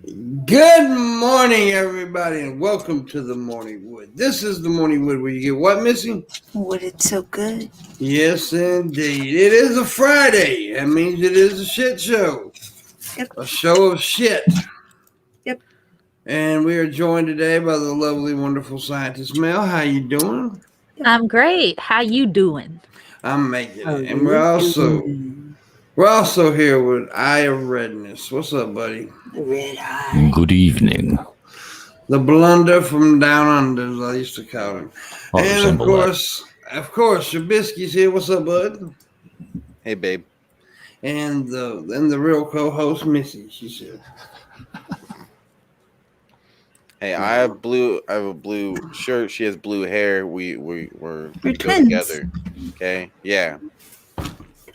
Good morning, everybody, and welcome to the Morning Wood. This is the Morning Wood where you get what, Missy? Wood, it's so good. Yes, indeed. It is a Friday. That means it is a shit show. Yep. A show of shit. Yep. And we are joined today by the lovely, wonderful scientist Mel. How you doing? I'm great. How you doing? I'm making it. And we're also here with Eye of Redness. What's up, buddy? The red eye. Good evening. The blunder from down under, as I used to call him. And of course, Shabisky's here. What's up, bud? Hey, babe. And the real co-host, Missy. She's here. Hey, I have a blue shirt. She has blue hair. We go twins. together. Okay? Yeah.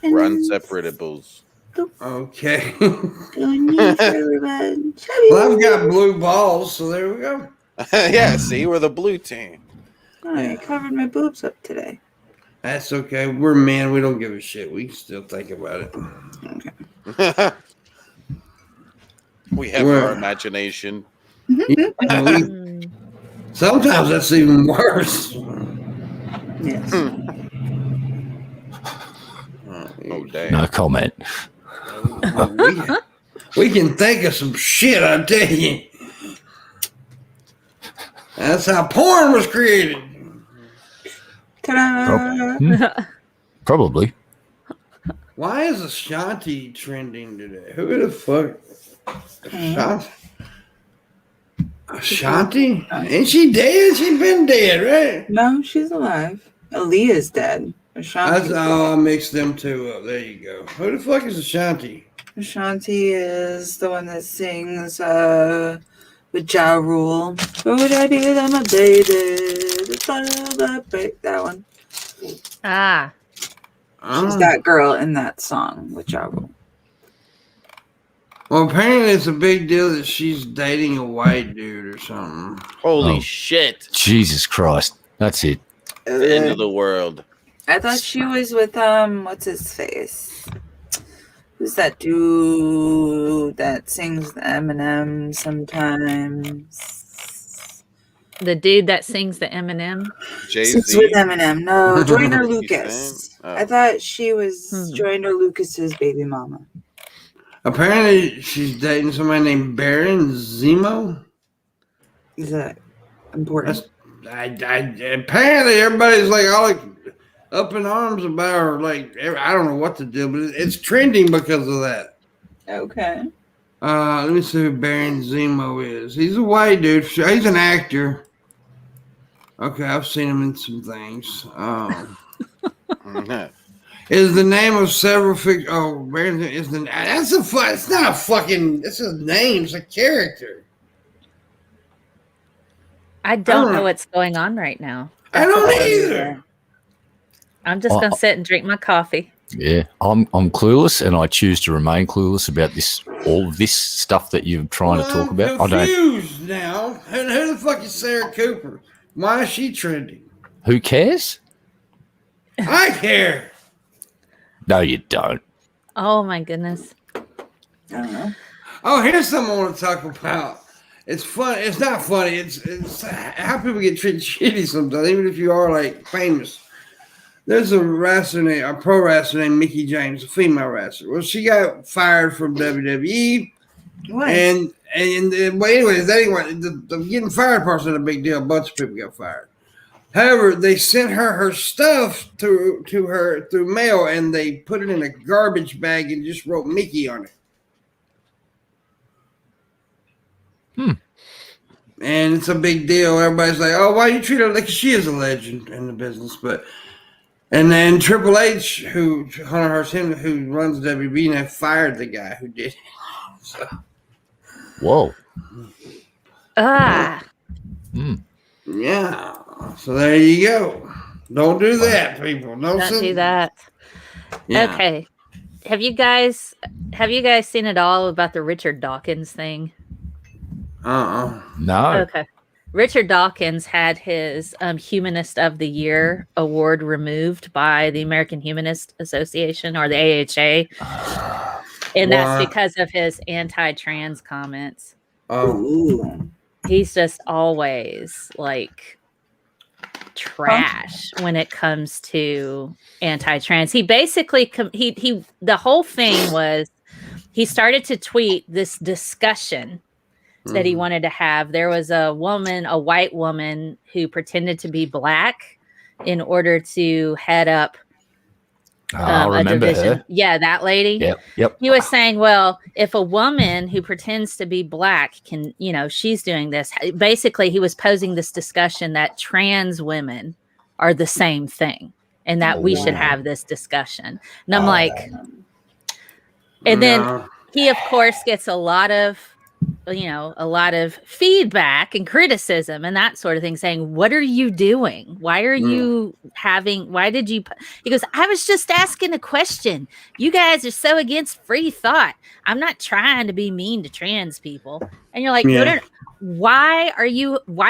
We're inseparables. Okay. Everybody. Well, I've got blue balls, so there we go. Yeah, see, we're the blue team. I covered my boobs up today. That's okay. We're men. We don't give a shit. We can still think about it. Okay. We have our imagination. Sometimes that's even worse. Yes. Oh, damn. No comment. We can think of some shit, I tell you. That's how porn was created. Ta-da! Probably. Why is Ashanti trending today? Who the fuck? Ashanti? Ain't she dead? She been dead, right? No, she's alive. Aaliyah's dead. Ashanti's I mixed them two up. There you go. Who the fuck is Ashanti? Ashanti is the one that sings with Ja Rule. What would I be without my baby? That one. Ah. She's that girl in that song with Ja Rule. Well, apparently it's a big deal that she's dating a white dude or something. Holy shit. Jesus Christ. That's it. The end of the world. I thought she was with what's his face? Who's that dude that sings the Eminem sometimes? The dude that sings the Eminem? It's with Eminem. No, Joyner Lucas. Oh. I thought she was Joyner Lucas's baby mama. Apparently she's dating somebody named Baron Zemo. Is that important? Apparently everybody's like all up in arms about her. Like, I don't know what to do, but it's trending because of that. Okay. Let me see who Baron Zemo is. He's a white dude. He's an actor. Okay, I've seen him in some things. Is the name of several Baron is the it's not a fucking, it's a name, it's a character. I don't know what's going on right now. I don't either. I'm just going to sit and drink my coffee. Yeah, I'm clueless, and I choose to remain clueless about all of this stuff that you're trying to talk about. I'm confused now. Who the fuck is Sarah Cooper? Why is she trending? Who cares? I care. No, you don't. Oh, my goodness. I don't know. Oh, here's something I want to talk about. It's fun. It's not funny. It's how people get treated shitty sometimes, even if you are like famous. There's a pro wrestler named Mickie James, a female wrestler. Well, she got fired from WWE. What? And well, anyways, the getting fired part's not a big deal. A bunch of people got fired. However, they sent her stuff to her through mail, and they put it in a garbage bag and just wrote Mickey on it. And it's a big deal. Everybody's like, "Oh, why you treat her like she is a legend in the business?" And then Triple H, who Hunter Hearst Helmsley, who runs WB, now fired the guy who did it. So. Whoa. Ah. Yeah. So there you go. Don't do that, people. Don't do that. Yeah. Okay. Have you guys seen it all about the Richard Dawkins thing? No. Okay. Richard Dawkins had his Humanist of the Year award removed by the American Humanist Association, or the AHA. And that's because of his anti-trans comments. Ooh. He's just always like trash when it comes to anti-trans. He basically he the whole thing was he started to tweet this discussion that he wanted to have. There was a white woman who pretended to be black in order to head up I remember a division. her. Yeah, that lady. Yep. He was saying, well, if a woman who pretends to be black can, she's doing this. Basically, he was posing this discussion that trans women are the same thing and that we should have this discussion. And I'm like, and then he, of course, gets a lot of feedback and criticism and that sort of thing, saying, what are you doing? Why are you he goes, I was just asking a question. You guys are so against free thought. I'm not trying to be mean to trans people. And you're like, no, why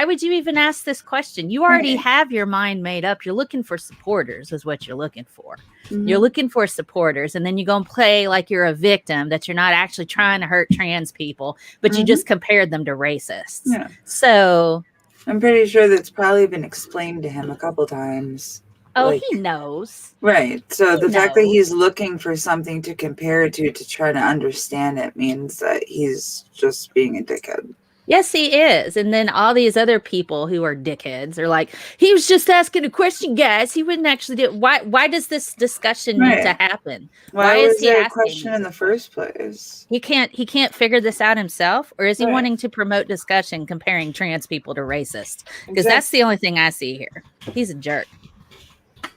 would you even ask this question? You already have your mind made up. You're looking for supporters is what you're looking for. You're looking for supporters, and then you go and play like you're a victim, that you're not actually trying to hurt trans people, but you just compared them to racists. Yeah. So I'm pretty sure that's probably been explained to him a couple times. Oh, he knows. Right. So the fact that he's looking for something to compare it to try to understand it means that he's just being a dickhead. Yes, he is. And then all these other people who are dickheads are like, he was just asking a question, guys. He wouldn't actually do it. Why does this discussion need to happen? Why is he asking a question in the first place? He can't figure this out himself, or is he wanting to promote discussion comparing trans people to racists? Because that's the only thing I see here. He's a jerk.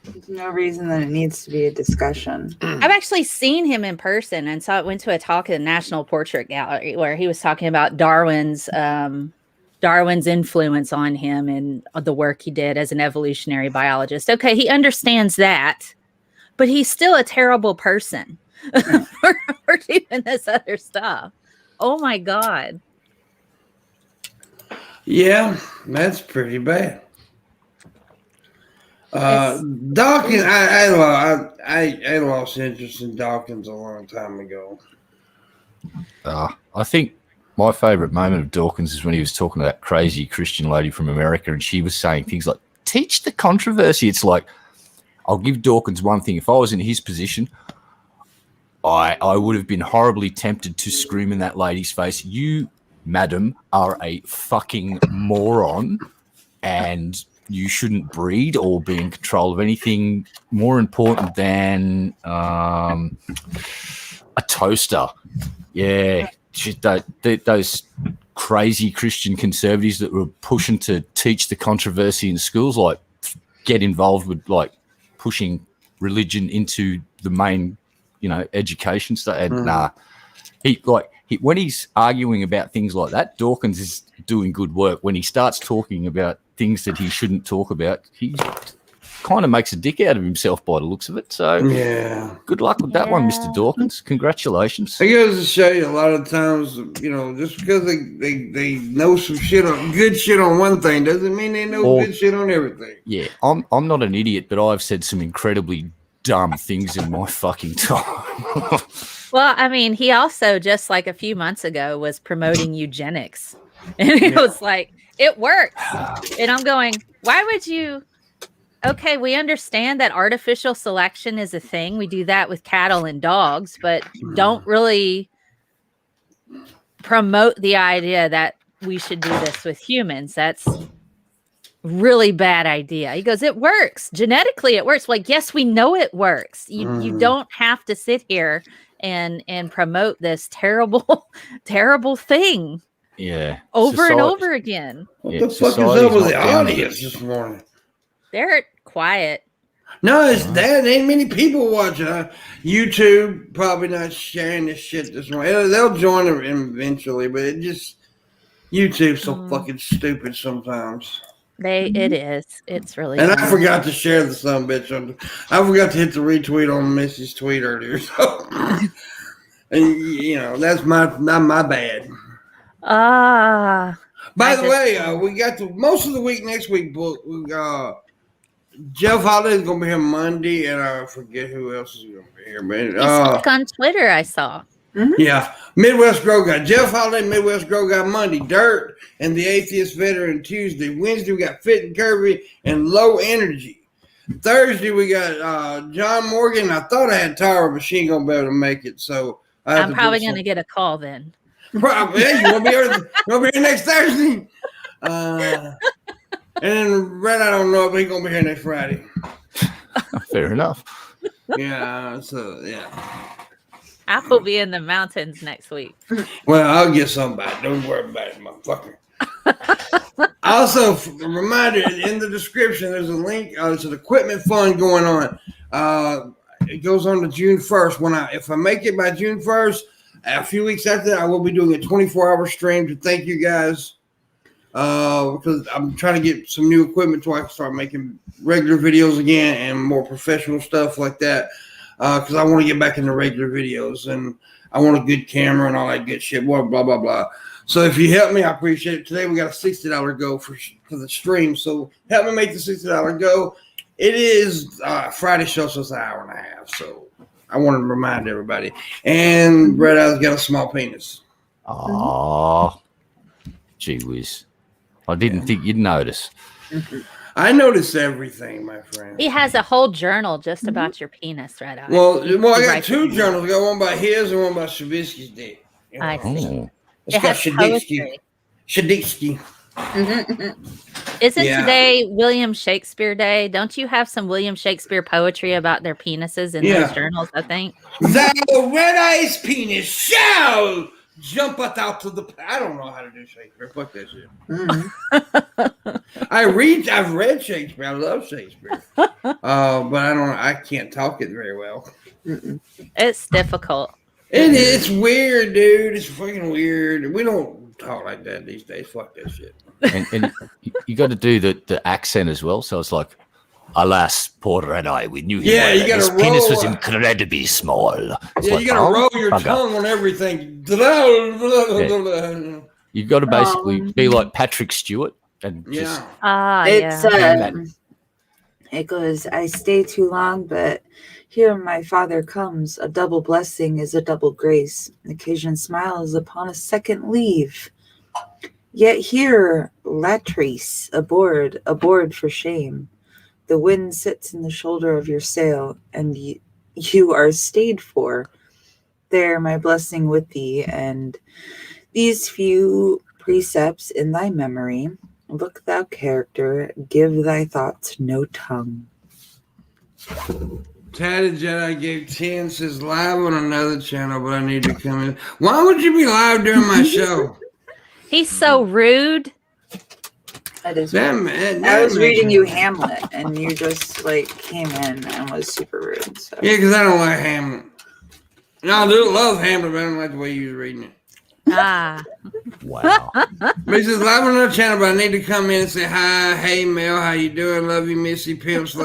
There's no reason that it needs to be a discussion. I've actually seen him in person, and went to a talk at the National Portrait Gallery where he was talking about Darwin's influence on him and the work he did as an evolutionary biologist. Okay, he understands that, but he's still a terrible person for doing this other stuff. Oh my God. Yeah, that's pretty bad. Dawkins, I lost interest in Dawkins a long time ago. I think my favorite moment of Dawkins is when he was talking to that crazy Christian lady from America, and she was saying things like, teach the controversy. It's like, I'll give Dawkins one thing. If I was in his position, I would have been horribly tempted to scream in that lady's face, you, madam, are a fucking moron, and you shouldn't breed or be in control of anything more important than a toaster. Yeah, those crazy Christian conservatives that were pushing to teach the controversy in schools, like get involved with like pushing religion into the main, education stuff. And when he's arguing about things like that, Dawkins is doing good work. When he starts talking about things that he shouldn't talk about, he kind of makes a dick out of himself by the looks of it. So good luck with that one, Mr. Dawkins. Congratulations. It goes to show you a lot of times, just because they know some good shit on one thing doesn't mean they know good shit on everything. Yeah, I'm not an idiot, but I've said some incredibly dumb things in my fucking time. Well, I mean, he also, just like a few months ago, was promoting eugenics. And it was like, it works. And I'm going, why would you? Okay, we understand that artificial selection is a thing. We do that with cattle and dogs, but don't really promote the idea that we should do this with humans. That's really bad idea. He goes, it works. Genetically, it works. Like, yes, we know it works. You don't have to sit here and promote this terrible, terrible thing. Yeah. Over and over again. What the fuck is up with the audience this morning? They're quiet. No, it's that. Ain't many people watching. YouTube probably not sharing this shit this morning. They'll join them eventually, but YouTube's so fucking stupid sometimes. It is. It's really. And I forgot to share the son-of-a-bitch. I forgot to hit the retweet on Missy's tweet earlier. So, and that's not my bad. By the way, we got most of the week next week booked. Jeff Holiday is gonna be here Monday, and I forget who else is gonna be here. But on Twitter, I saw. Yeah. Midwest Grow Guy. Jeff Holiday, Midwest Grow Guy Monday. Dirt and the Atheist Veteran Tuesday. Wednesday, we got Fit and Curvy and Low Energy. Thursday, we got John Morgan. I thought I had Tara, but she ain't going to be able to make it. So I'm probably going to get a call then. Probably. Yeah, you want to be here next Thursday? And then Red, I don't know if he's going to be here next Friday. Fair enough. Yeah. So, yeah. I will be in the mountains next week. Well, I'll get somebody. Don't worry about it, motherfucker. Also, a reminder, in the description, there's a link. There's an equipment fund going on. It goes on to June 1st. If I make it by June 1st, a few weeks after that, I will be doing a 24-hour stream to thank you guys. Because I'm trying to get some new equipment so I can start making regular videos again and more professional stuff like that. Because I want to get back into regular videos and I want a good camera and all that good shit. Blah, blah, blah, blah. So if you help me, I appreciate it. Today we got a $60 go for the stream. So help me make the $60 go. It is Friday show, so it's an hour and a half. So I wanted to remind everybody. And Red Eye's got a small penis. Oh, gee whiz. I didn't think you'd notice. I notice everything, my friend. He has a whole journal just about your penis, right? Well, I got two journals. I got one by his and one by Shabisky's dick. You know? I see. It's got Shabisky. Shabisky. Isn't today William Shakespeare Day? Don't you have some William Shakespeare poetry about their penises in those journals, I think? Thou red-eyed penis shall jump out to the... I don't know how to do Shakespeare. Fuck that shit. I've read Shakespeare. I love Shakespeare. But I can't talk it very well. It's difficult. It's weird, dude. It's fucking weird. We don't talk like that these days. Fuck that shit. And you got to do the accent as well. So it's like, alas, poor Red Eye, we knew him. Yeah, well. you got to His roll. penis was incredibly small. It's Yeah, like, you got to roll your bugger. tongue on everything. Yeah. You've got to basically be like Patrick Stewart and just It goes, I stay too long, but here my father comes. A double blessing is a double grace. An occasion smiles upon a second leave. Yet here, latrice, aboard for shame. The wind sits in the shoulder of your sail, and you are stayed for. There, my blessing with thee, and these few precepts in thy memory. Look thou character, give thy thoughts no tongue. Tatted Jedi gave 10, says live on another channel, but I need to come in. Why would you be live during my show? He's so rude. That is That rude. man, I was reading you Hamlet, and you just came in and was super rude. So. Yeah, because I don't like Hamlet. No, I do love Hamlet, but I don't like the way you was reading it. Ah. wow. But he says live on another channel, but I need to come in and say hi. Hey, Mel, how you doing? Love you, Missy. Pimps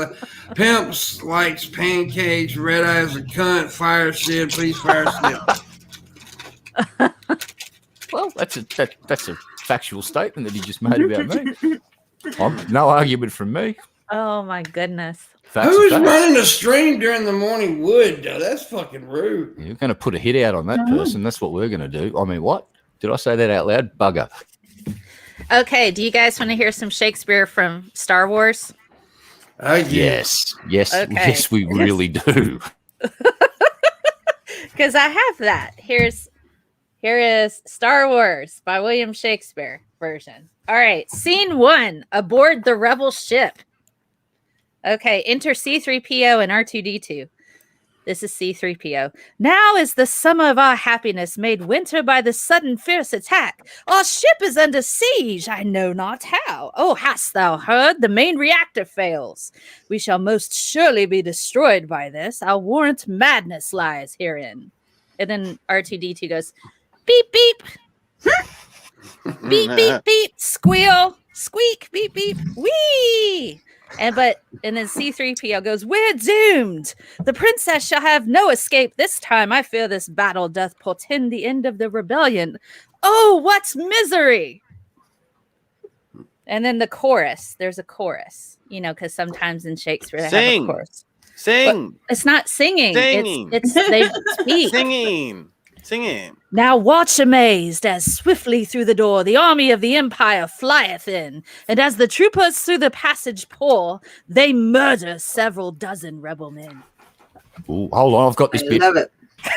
likes pancakes. Red Eye's a cunt. Fire Sid. Please fire Sid. Well, that's a factual statement that he just made about me. No argument from me. Oh my goodness. Who's running the stream during the morning wood, though? That's fucking rude. You're going to put a hit out on that person. That's what we're going to do. I mean, what? Did I say that out loud? Bugger. Okay, do you guys want to hear some Shakespeare from Star Wars? Yes. Okay. Yes, we really do. Because I have that. Here is Star Wars by William Shakespeare version. All right, scene 1, aboard the rebel ship. Okay, enter C-3PO and R2-D2. This is C-3PO. Now is the summer of our happiness made winter by the sudden fierce attack. Our ship is under siege, I know not how. Oh, hast thou heard? The main reactor fails. We shall most surely be destroyed by this. I'll warrant madness lies herein. And then R2-D2 goes, beep, beep. Beep, beep, beep. Squeal. Squeak. Beep, beep. Whee! And then C-3PO goes, we're doomed. The princess shall have no escape this time. I fear this battle doth portend the end of the rebellion. Oh, what misery! And then the chorus. There's a chorus, because sometimes in Shakespeare they have a chorus. Sing. But it's not singing. Singing. It's they speak. Singing. Sing it. Now watch amazed as swiftly through the door the army of the empire flieth in, and as the troopers through the passage pour, they murder several dozen rebel men. Ooh, hold on, I've got this I bit. love it.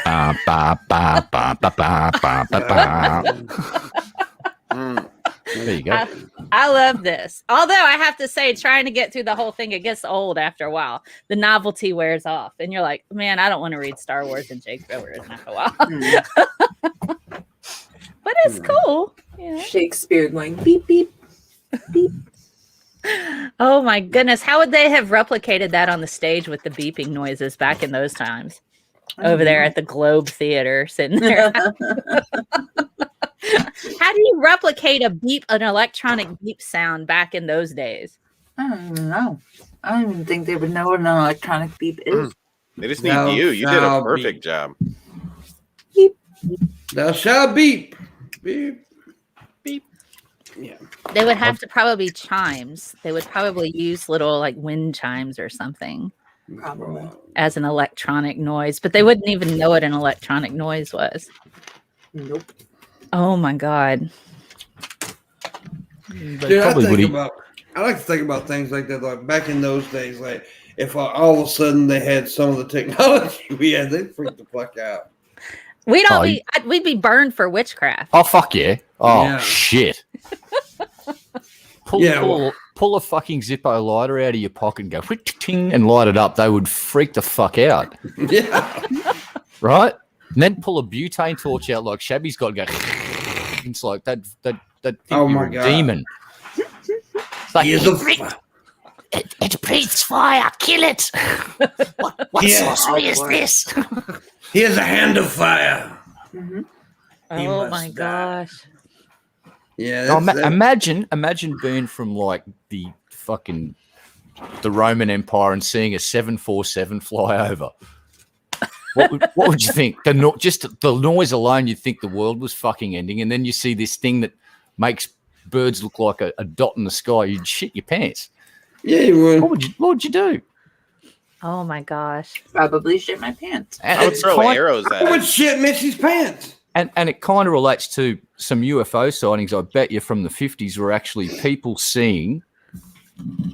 Ba, ba, ba, ba, ba, ba, ba, ba, ba. There you go. I love this. Although I have to say, trying to get through the whole thing, it gets old after a while. The novelty wears off, and you're like, man, I don't want to read Star Wars and Shakespeare after a while. But it's cool. Yeah. Shakespeare going beep, beep, beep. Oh my goodness. How would they have replicated that on the stage with the beeping noises back in those times? Over there at the Globe Theater, sitting there. How do you replicate an electronic beep sound back in those days? I don't even know. I don't even think they would know what an electronic beep is. They just need you. You did a perfect job. Beep. Thou shalt beep. Beep. Beep. Yeah. They would have to probably be chimes. They would probably use little like wind chimes or something Probably. as an electronic noise, but they wouldn't even know what an electronic noise was. Nope. Oh my God. Dude, I like to think about things like that. Like back in those days, like if all of a sudden they had some of the technology we had, they'd freak the fuck out. We'd be burned for witchcraft. Oh, fuck yeah. Oh, Yeah. shit. Pull a fucking Zippo lighter out of your pocket and go ting and light it up. They would freak the fuck out. Yeah. Right? And then pull a butane torch out like Shabby's got and go. It's like that thing Oh you're my a God. demon. It's like, it breathes fire. Kill it. What sorcery is this? He has a hand of fire. Mm-hmm. He Oh must my die. gosh. Yeah. Now, That's, imagine being from like the Roman Empire and seeing a 747 fly over. What would you think? Just the noise alone, you'd think the world was fucking ending, and then you see this thing that makes birds look like a dot in the sky. You'd shit your pants. yeah, you would. What would you do? Oh my gosh. Probably shit my pants. And I would it's throw kind- arrows I at would it. shit Missy's pants. And it kind of relates to some UFO sightings, I bet you, from the 50s were actually people seeing,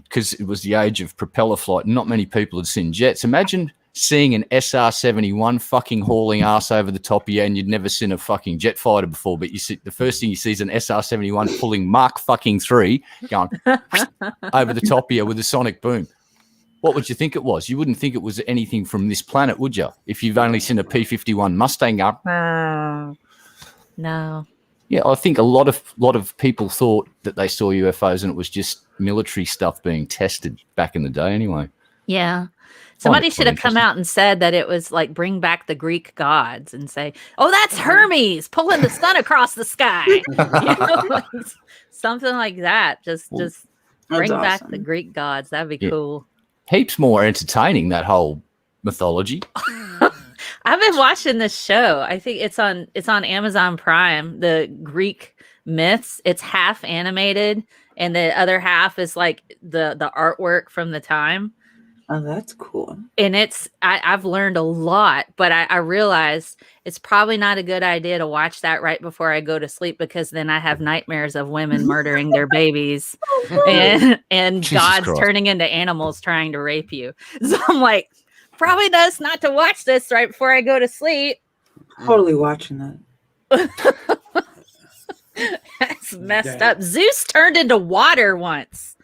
because it was the age of propeller flight, not many people had seen jets. Imagine seeing an SR-71 fucking hauling ass over the top of you, and you'd never seen a fucking jet fighter before, but you see the first thing you see is an SR-71 pulling Mark fucking 3 going over the top of you with a sonic boom. What would you think it was? You wouldn't think it was anything from this planet, would you? If you've only seen a P-51 Mustang go. No. Yeah, I think a lot of people thought that they saw UFOs and it was just military stuff being tested back in the day anyway. Yeah. Somebody it should have come interesting. out and said that it was like bring back the Greek gods and say, oh, that's Hermes pulling the sun across the sky. You know, like, something like that. Just bring back awesome. the Greek gods. That'd be Yeah. cool. Heaps more entertaining, that whole mythology. I've been watching this show. I think it's on Amazon Prime, the Greek myths. It's half animated and the other half is like the artwork from the time. Oh, that's cool. And I've learned a lot, but I realized it's probably not a good idea to watch that right before I go to sleep, because then I have nightmares of women murdering their babies and Jesus gods Christ. turning into animals trying to rape you. So I'm like, probably best not to watch this right before I go to sleep. Totally watching that. That's messed Damn. up. Zeus turned into water once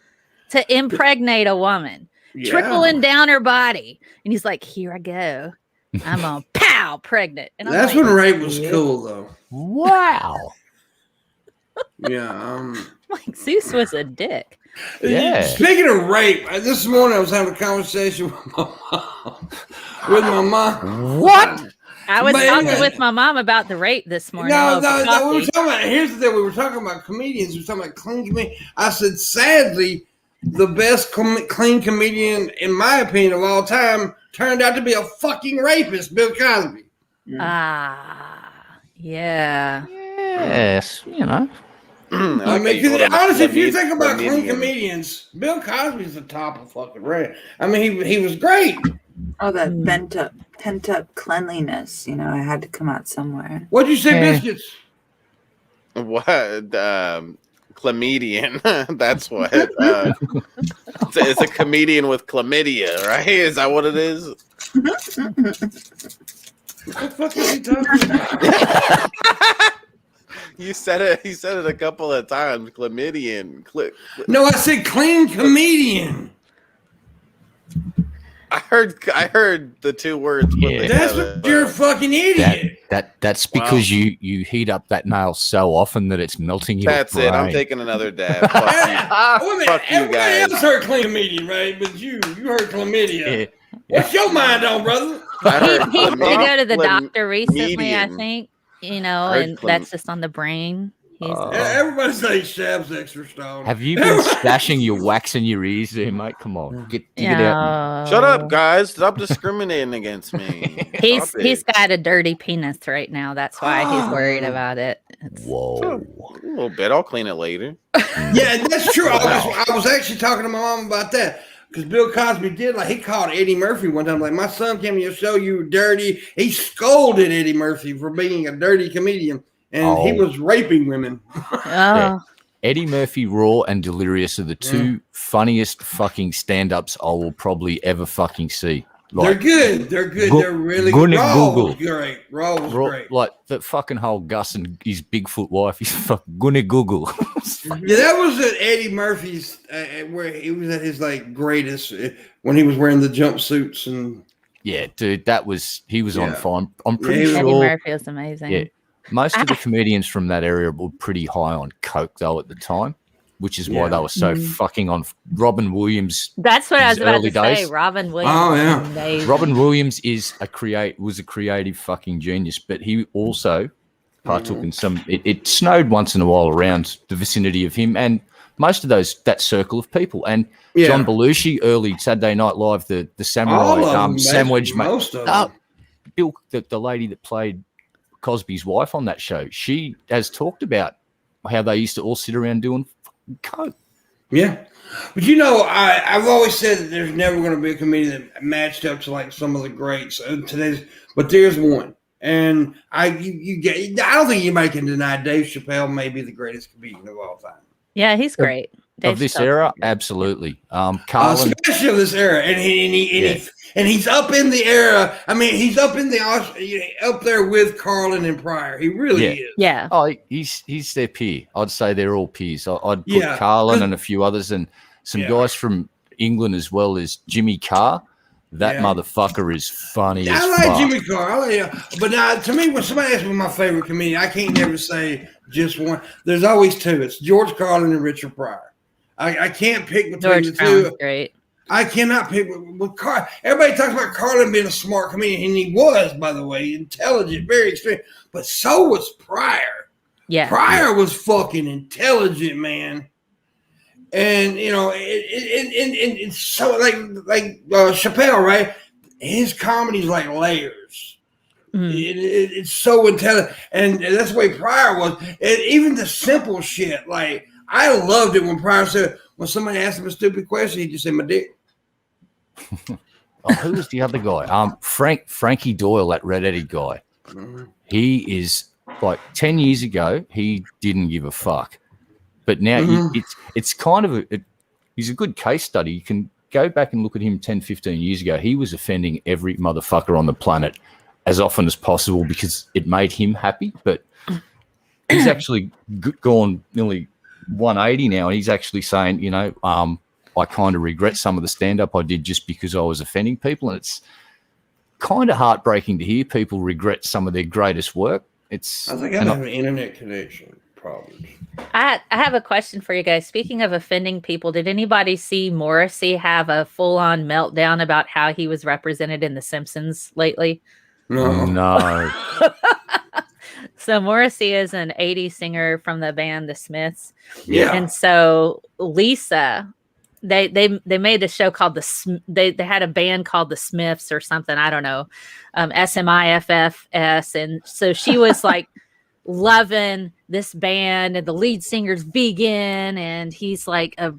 to impregnate a woman. Yeah. Trickling down her body. And he's like, here I go. I'm on pow, pregnant. And I'm That's like, when rape was Yeah. cool, though. Wow. Yeah. like, Zeus was a dick. Yeah. Speaking of rape, this morning I was having a conversation with my mom. What? I was But talking anyway. with my mom about the rape this morning. No, over we were coffee. talking about. Here's the thing: we were talking about comedians. We were talking about clean comedians. I said, sadly, the best clean comedian, in my opinion, of all time, turned out to be a fucking rapist, Bill Cosby. Ah, yeah. Yes, you know. I mean, 'cause honestly, if you think about clean comedians, Bill Cosby's the top of fucking rap. I mean, he was great. Oh, that pent up cleanliness. You know, I had to come out somewhere. What'd you say, Yeah. biscuits? What? Chlamydian. That's what. It's a comedian with chlamydia, right? Is that what it is? What the fuck is he talking about? You said it. He said it a couple of times. Chlamydian. No, I said clean comedian. I heard the two words put Yeah. That's together. what you're a fucking idiot. That's because you heat up that nail so often that it's melting your That's brain. it. I'm taking another dab. Fuck Wait a minute, Fuck you everybody guys. else heard clean comedian, right? But you heard chlamydia. Yeah. What's your mind on, brother? I heard He had to go to the chlam- doctor recently, I chlamydian. think. You know, I heard and that's just on the brain. He's Everybody say Shab's extra strong. Have you been stashing your wax in your ears there, mate? Come on, dig it out. Shut up, guys! Stop discriminating against me. He's Stop it. got a dirty penis right now. That's why he's worried about it. Whoa. a little bit. I'll clean it later. Yeah, that's true. I was actually talking to my mom about that because Bill Cosby did, like, he called Eddie Murphy one time, like, my son came to your show, you were dirty. He scolded Eddie Murphy for being a dirty comedian, and he was raping women. Oh, Eddie Murphy, Raw, and Delirious are the two funniest fucking stand-ups I will probably ever fucking see. They're good. They're good. They're really good. good. Raw Google. was great. Raw was great. Like the fucking whole Gus and his Bigfoot wife. He's fucking gonna Google. Yeah, that was at Eddie Murphy's where he was at his like greatest when he was wearing the jumpsuits and. Yeah, dude, he was on fire. I'm pretty Yeah, sure. Eddie Murphy was amazing. Yeah, most of the comedians from that area were pretty high on coke though at the time, which is why they were so fucking on. Robin Williams. That's what I was his about early to say. days. Robin Williams. Oh, yeah. was amazing. Robin Williams was a creative fucking genius, but he also partook in some. It snowed once in a while around the vicinity of him and most of that circle of people. And John Belushi, early Saturday Night Live, the All samurai of them, sandwich mate. most of them. Bill, the lady that played Cosby's wife on that show, she has talked about how they used to all sit around doing fucking coke. Yeah. But you know, I've always said that there's never going to be a comedian that matched up to like some of the greats today's, but there's one. And I don't think anybody can deny Dave Chappelle may be the greatest comedian of all time. Yeah, he's great. Of this era, absolutely. Carlin, Especially of this era. And he's up in the era. I mean, he's up in up there with Carlin and Pryor. He really is. Yeah. oh, he's their peer. I'd say they're all peers. I'd put Carlin and a few others and some guys from England as well as Jimmy Carr. That motherfucker is funny as I like fuck. Jimmy Carr. But now, to me, when somebody asks me my favorite comedian, I can't never say just one. There's always two. It's George Carlin and Richard Pryor. I can't pick between George the Carlin's two. great. I cannot pick with Carl. Everybody talks about Carlin being a smart comedian, and he was, by the way, intelligent, very experienced. But so was Pryor. Yeah. Pryor was fucking intelligent, man. And you know, it's so like Chappelle, right? His comedy's like layers. It's so intelligent, and that's the way Pryor was. And even the simple shit, like I loved it when Pryor said, when somebody asked him a stupid question, he just said, "My dick." Who was the other guy? Frankie Doyle, that red-headed guy. He is like 10 years ago. He didn't give a fuck, but now it's kind of he's a good case study. You can go back and look at him 10, 15 years ago. He was offending every motherfucker on the planet as often as possible because it made him happy. But he's actually gone nearly 180 now, and he's actually saying, you know, I kind of regret some of the stand-up I did just because I was offending people, and it's kind of heartbreaking to hear people regret some of their greatest work. I think I have an internet connection problem. I have a question for you guys. Speaking of offending people, did anybody see Morrissey have a full-on meltdown about how he was represented in The Simpsons lately? No. So Morrissey is an 80s singer from the band The Smiths. Yeah. And so Lisa, they made a show called they had a band called The Smiths or something. I don't know. SMIFFS. And so she was like loving this band, and the lead singer's vegan, and he's like a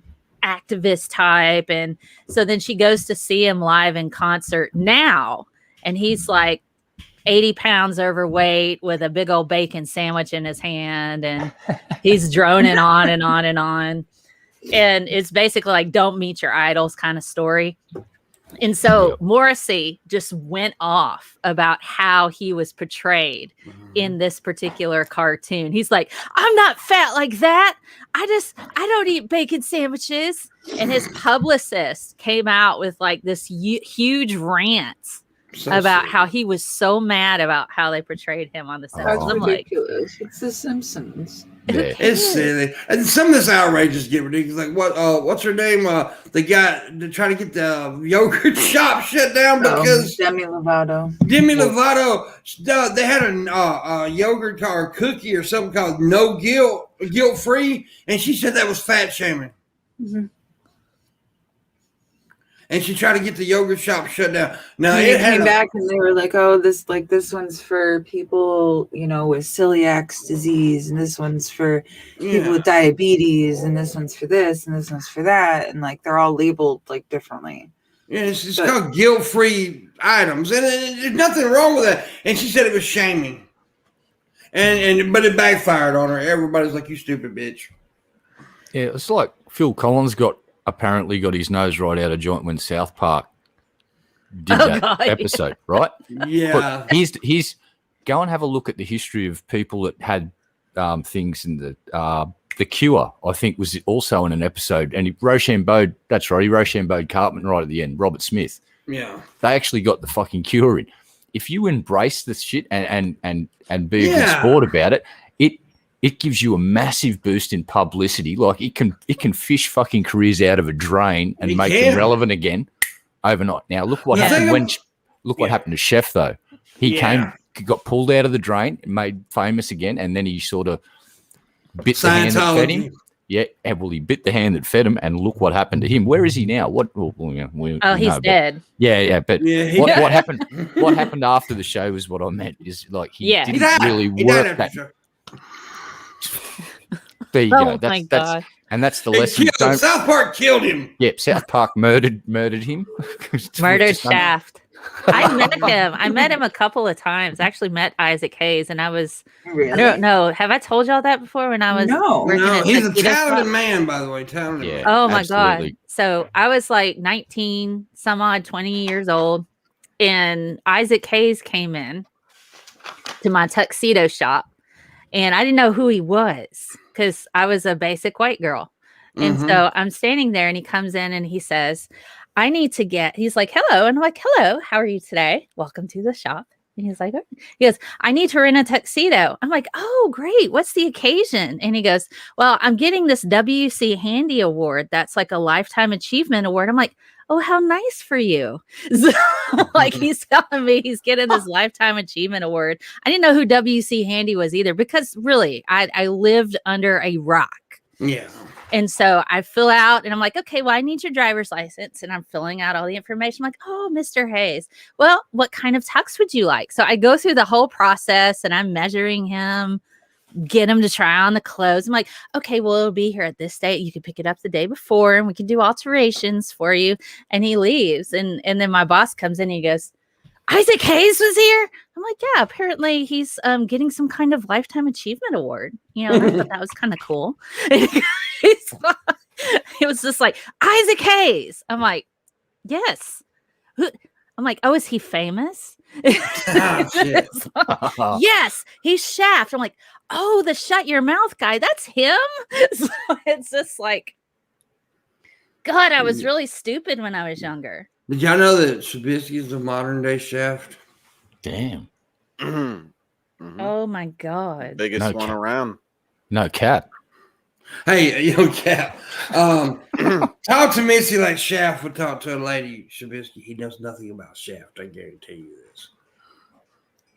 activist type. And so then she goes to see him live in concert now. And he's like 80 pounds overweight with a big old bacon sandwich in his hand. And he's droning on and on and on. And it's basically like, don't meet your idols kind of story. And so Morrissey just went off about how he was portrayed in this particular cartoon. He's like, I'm not fat like that. I don't eat bacon sandwiches. And his publicist came out with like this huge rant about how he was so mad about how they portrayed him on the set. That's I'm ridiculous. It's The Simpsons. Yeah. It's silly, and some of this outrageous get ridiculous. Like what's her name? The guy to try to get the yogurt shop shut down because Demi Lovato. They had a yogurt or cookie or something called No Guilt Free, and she said that was fat shaming. Mm-hmm. And she tried to get the yogurt shop shut down. Now They came back and they were like, "Oh, this one's for people, with celiac disease, and this one's for people with diabetes, and this one's for this, and this one's for that, and like they're all labeled like differently." Yeah, it's called guilt-free items, and there's nothing wrong with that. And she said it was shaming, but it backfired on her. Everybody's like, "You stupid bitch." Yeah, it's like Phil Collins apparently got his nose right out of joint when South Park did that episode, right? Yeah. But he's go and have a look at the history of people that had things in the Cure, I think, was also in an episode, and Rochambeau, that's right, he Rochambeau Cartman right at the end, Robert Smith. Yeah. They actually got the fucking Cure in. If you embrace this shit and be a good sport about it, it gives you a massive boost in publicity. Like it can fish fucking careers out of a drain and make them relevant again overnight. Now look what happened what happened to Chef though. He got pulled out of the drain, made famous again, and then he sort of bit the hand that fed him. Yeah, well, he bit the hand that fed him, and look what happened to him. Where is he now? He's dead. But what happened? What happened after the show is what I meant. Is like he didn't really work that. There you go. That's the lesson. South Park killed him. Yep, South Park murdered him. Murdered Shaft. I met him a couple of times. I actually met Isaac Hayes, and I don't know. Have I told y'all that before? When I was he's a talented man, by the way. Talented. Yeah, oh my God. So I was like 19, some odd 20 years old, and Isaac Hayes came in to my tuxedo shop. And I didn't know who he was because I was a basic white girl. And so I'm standing there and he comes in and he says, he's like, hello. And I'm like, hello, how are you today? Welcome to the shop. And he's like, he goes, I need to rent a tuxedo. I'm like, oh, great. What's the occasion? And he goes, well, I'm getting this W.C. Handy Award. That's like a Lifetime Achievement Award. I'm like, oh, how nice for you. So, like he's telling me he's getting this Lifetime Achievement Award. I didn't know who W.C. Handy was either because really I lived under a rock. Yeah. And so I fill out and I'm like, okay, well, I need your driver's license. And I'm filling out all the information. I'm like, oh, Mr. Hayes. Well, what kind of tux would you like? So I go through the whole process and I'm measuring him, get him to try on the clothes. I'm like, okay, well, it'll be here at this date. You can pick it up the day before and we can do alterations for you. And he leaves. And then my boss comes in and he goes, Isaac Hayes was here? I'm like, yeah, apparently he's getting some kind of Lifetime Achievement Award. I thought that was kind of cool. It was just like, Isaac Hayes. I'm like, yes. I'm like, oh, is he famous? Oh, shit. Yes, he's Shaft. I'm like, oh, the shut your mouth guy. That's him. So it's just like, God, I was really stupid when I was younger. Did y'all know that Shabisky is the modern day Shaft? Damn. Oh my God. Biggest one around. No cap. Hey, Cap. Talk to Missy like Shaft would talk to a lady. Shabisky, he knows nothing about Shaft. I guarantee you this.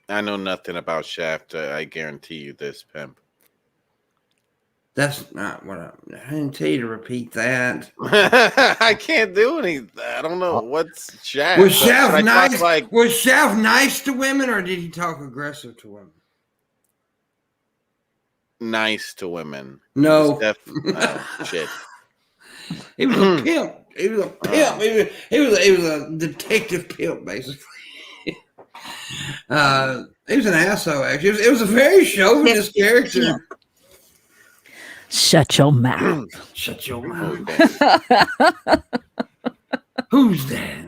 I know nothing about Shaft. I guarantee you this, Pimp. That's not what I didn't tell you to repeat that. I can't do anything. I don't know what's Shaft. Was Shaft nice? Was Shaft nice to women, or did he talk aggressive to women? Nice to women. No. Oh, shit. He was a pimp. He was a pimp. He was a detective pimp, basically. He was an asshole. Actually, it was a very chauvinist character. Shut your mouth. Shut your mouth. Who's that?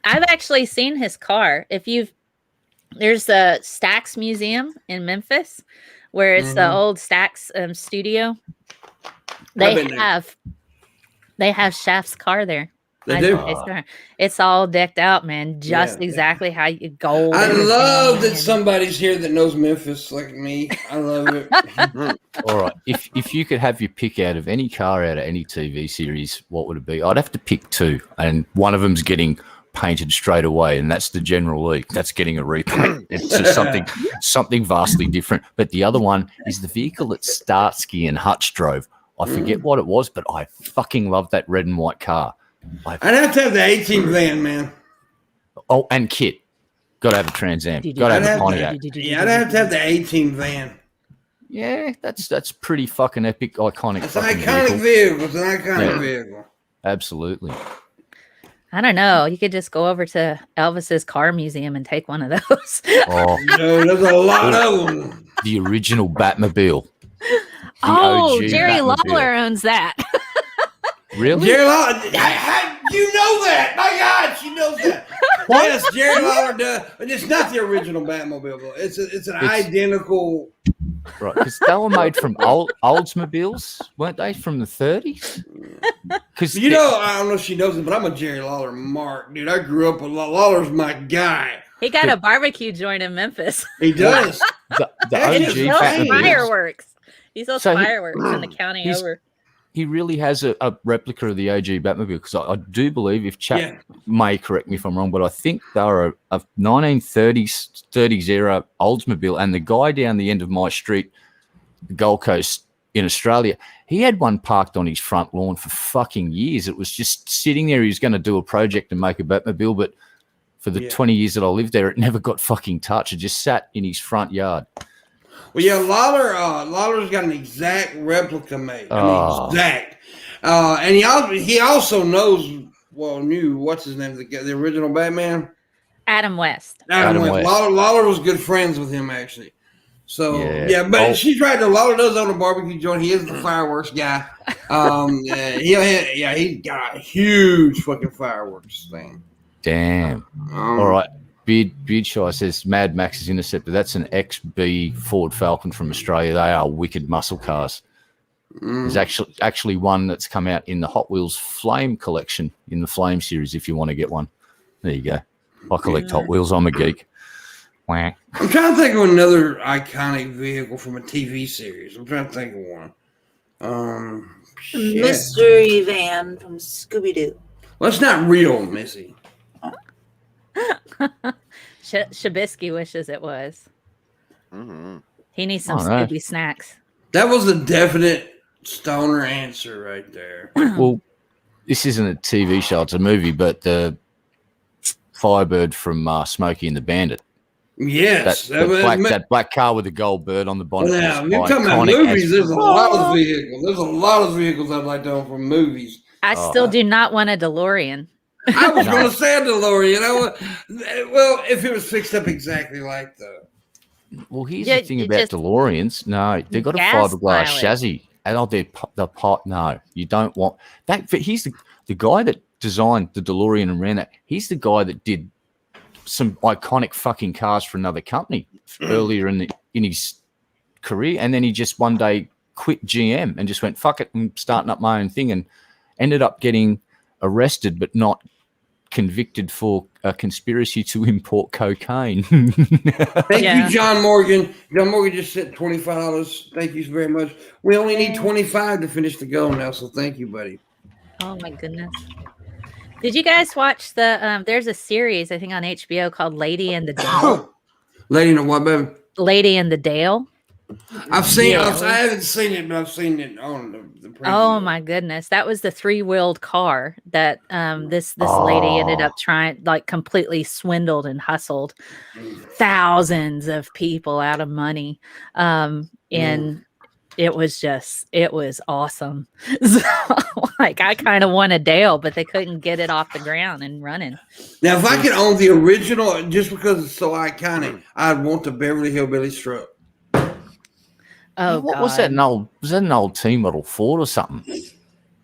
I've actually seen his car. There's a Stax Museum in Memphis, where it's the old Stax studio. They have Shaft's car there. They do. It's all decked out, man. Just exactly how you gold. I love that somebody's here that knows Memphis like me. I love it. All right. If you could have your pick out of any car out of any TV series, what would it be? I'd have to pick two, and one of them's getting painted straight away, and that's the General Lee. That's getting a repaint. It's just something vastly different. But the other one is the vehicle that Starsky and Hutch drove. I forget what it was, but I fucking love that red and white car. I'd have to have the 18 van, man. Oh, and Kit. Got to have a Trans Am. Got to have a Pontiac. Yeah, I'd have to have the 18 van. Yeah, that's pretty fucking epic, iconic. It's an iconic vehicle. It's an iconic vehicle. Absolutely. I don't know. You could just go over to Elvis's car museum and take one of those. Oh, no, there's a lot of them. The original Batmobile. Oh, OG Jerry Batmobile. Lawler owns that. Really? Jerry Lawler, you know that? My God, she knows that. Yes, Jerry Lawler does. But it's not the original Batmobile. Though. It's an identical. Right, because they were made from Oldsmobiles, weren't they? From the 30s? Because I don't know if she knows it, but I'm a Jerry Lawler mark, dude. I grew up with Lawler's my guy. He got a barbecue joint in Memphis. He does. the And OG he sells Batmobiles. fireworks. He sells So fireworks in the county over. He really has a replica of the OG Batmobile, because I do believe, if chat may correct me if I'm wrong, but I think they were a 1930s era Oldsmobile, and the guy down the end of my street, the Gold Coast in Australia, he had one parked on his front lawn for fucking years. It was just sitting there. He was going to do a project and make a Batmobile, but for the 20 years that I lived there, it never got fucking touched. It just sat in his front yard. Well, yeah, Lawler's got an exact replica made. Exact. And he also knew what's his name, the original Batman? Adam West. Adam West. Lawler was good friends with him, actually. So, but she's right, though. Lawler does own a barbecue joint. He is the fireworks guy. He's got a huge fucking fireworks thing. Damn. All right. Beardshaw says Mad Max's Interceptor. That's an XB Ford Falcon from Australia. They are wicked muscle cars. There's actually one that's come out in the Hot Wheels Flame collection in the Flame series. If you want to get one, there you go. I collect Hot Wheels. I'm a geek. Wah. I'm trying to think of another iconic vehicle from a TV series. I'm trying to think of one. Mystery van from Scooby-Doo. Well, it's not real, Missy. Shabisky wishes it was. Mm-hmm. He needs some right. Scooby snacks. That was a definite stoner answer right there. Well, this isn't a TV show; it's a movie. But the Firebird from Smokey and the Bandit. Yes, that black car with the gold bird on the bonnet. Well, now, you're talking about movies. There's a lot of vehicles. There's a lot of vehicles I'd like to own from movies. I still do not want a DeLorean. I was going to say a DeLorean. Well, if it was fixed up exactly like the. Well, here's the thing about DeLoreans. No, they've got a fiberglass chassis. And the pot. No, you don't want that. But he's the guy that designed the DeLorean and ran that. He's the guy that did some iconic fucking cars for another company earlier in his career, and then he just one day quit GM and just went fuck it and starting up my own thing, and ended up getting arrested but not convicted for a conspiracy to import cocaine. Thank you, John Morgan. John Morgan just sent $25. Thank you very much. We only need 25 to finish the goal now, so thank you, buddy. Oh my goodness. Did you guys watch there's a series, I think, on HBO called Lady in the Dale? Lady in the what, baby? Lady in the Dale. I've seen it. I haven't seen it, but I've seen it on the preview. Oh my goodness. That was the 3-wheeled car that this lady ended up completely swindled and hustled thousands of people out of money. And it was awesome. So, like, I kind of wanted Dale, but they couldn't get it off the ground and running. Now, if I could own the original, just because it's so iconic, I'd want the Beverly Hillbillies truck. Oh, what God. was that? Was that an old T model Ford or something?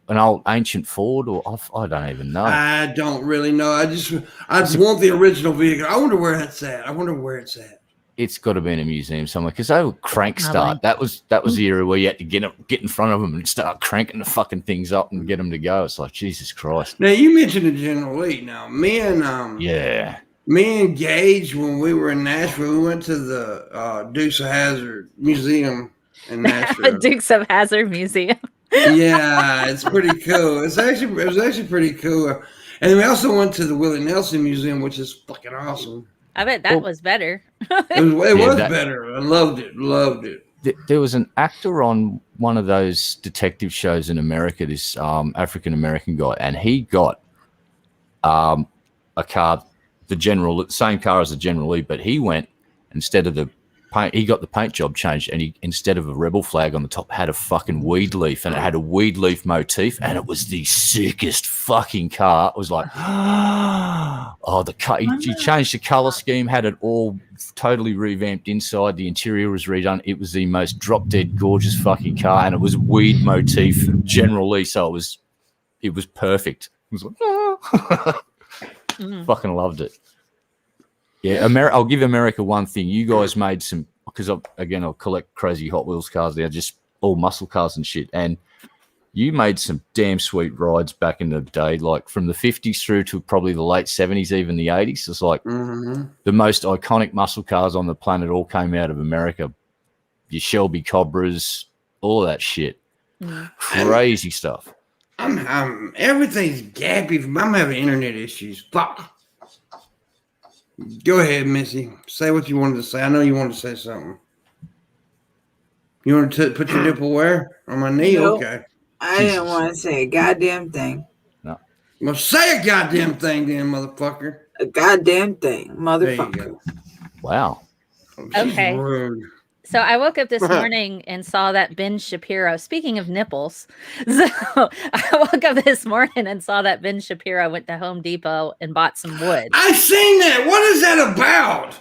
An old ancient Ford, or I don't even know. I don't really know. I want the original vehicle. I wonder where it's at. It's got to be in a museum somewhere because they were crank start. Probably. That was the era where you had to get in front of them and start cranking the fucking things up and get them to go. It's like, Jesus Christ. Now, you mentioned the General Lee. Now, me and Gage, when we were in Nashville, we went to the Dukes of Hazzard Museum in Nashville. Dukes of Hazzard Museum. Yeah, it's pretty cool. It was actually pretty cool. And then we also went to the Willie Nelson Museum, which is fucking awesome. I bet that was better. It was better. I loved it. There was an actor on one of those detective shows in America, this African American guy, and he got a car, same car as the General Lee, but he went, instead of the paint, he got the paint job changed, and he, instead of a rebel flag on the top, had a fucking weed leaf, and it had a weed leaf motif, and it was the sickest fucking car. It was like, oh, the car. He changed the color scheme, had it all totally revamped inside. The interior was redone. It was the most drop dead gorgeous fucking car, and it was weed motif General Lee, so it was perfect. It was like, fucking loved it. Yeah, I'll give America one thing. You guys made some, because I'll collect crazy Hot Wheels cars. They're just all muscle cars and shit. And you made some damn sweet rides back in the day, like from the 50s through to probably the late 70s, even the 80s. It's like the most iconic muscle cars on the planet all came out of America. Your Shelby Cobras, all of that shit. Crazy stuff. Everything's gappy. I'm having internet issues. Fuck. Go ahead, Missy. Say what you wanted to say. I know you wanted to say something. You want to put your nipple where? On my knee? Nope. Okay. I didn't want to say a goddamn thing. No. Well, say a goddamn thing then, motherfucker. A goddamn thing, motherfucker. There you go. Wow. Okay. Rude. So I woke up this morning and saw that Ben Shapiro, speaking of nipples, so I woke up this morning and saw that Ben Shapiro went to Home Depot and bought some wood. I seen that. What is that about?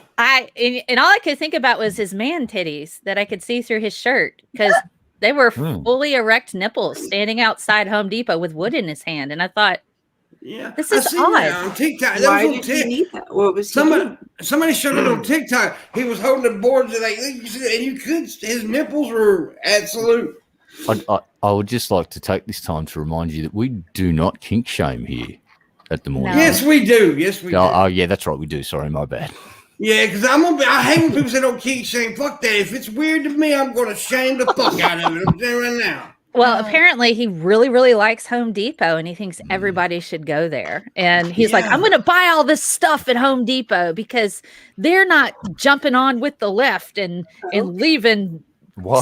And all I could think about was his man titties that I could see through his shirt, because they were fully erect nipples standing outside Home Depot with wood in his hand. And I thought, yeah, this is odd. odd. On TikTok. Why did he need that? What was he doing? Somebody showed it on TikTok. He was holding the boards and you could. His nipples were absolute. I would just like to take this time to remind you that we do not kink shame here at the morning. No. Yes, we do. Yes, we do. Oh, yeah, that's right. We do. Sorry, my bad. Yeah, because I hate when people say don't kink shame. Fuck that. If it's weird to me, I'm going to shame the fuck out of it. I'm saying right now. Well, apparently he really, really likes Home Depot and he thinks everybody should go there. And he's like, I'm going to buy all this stuff at Home Depot because they're not jumping on with the left and leaving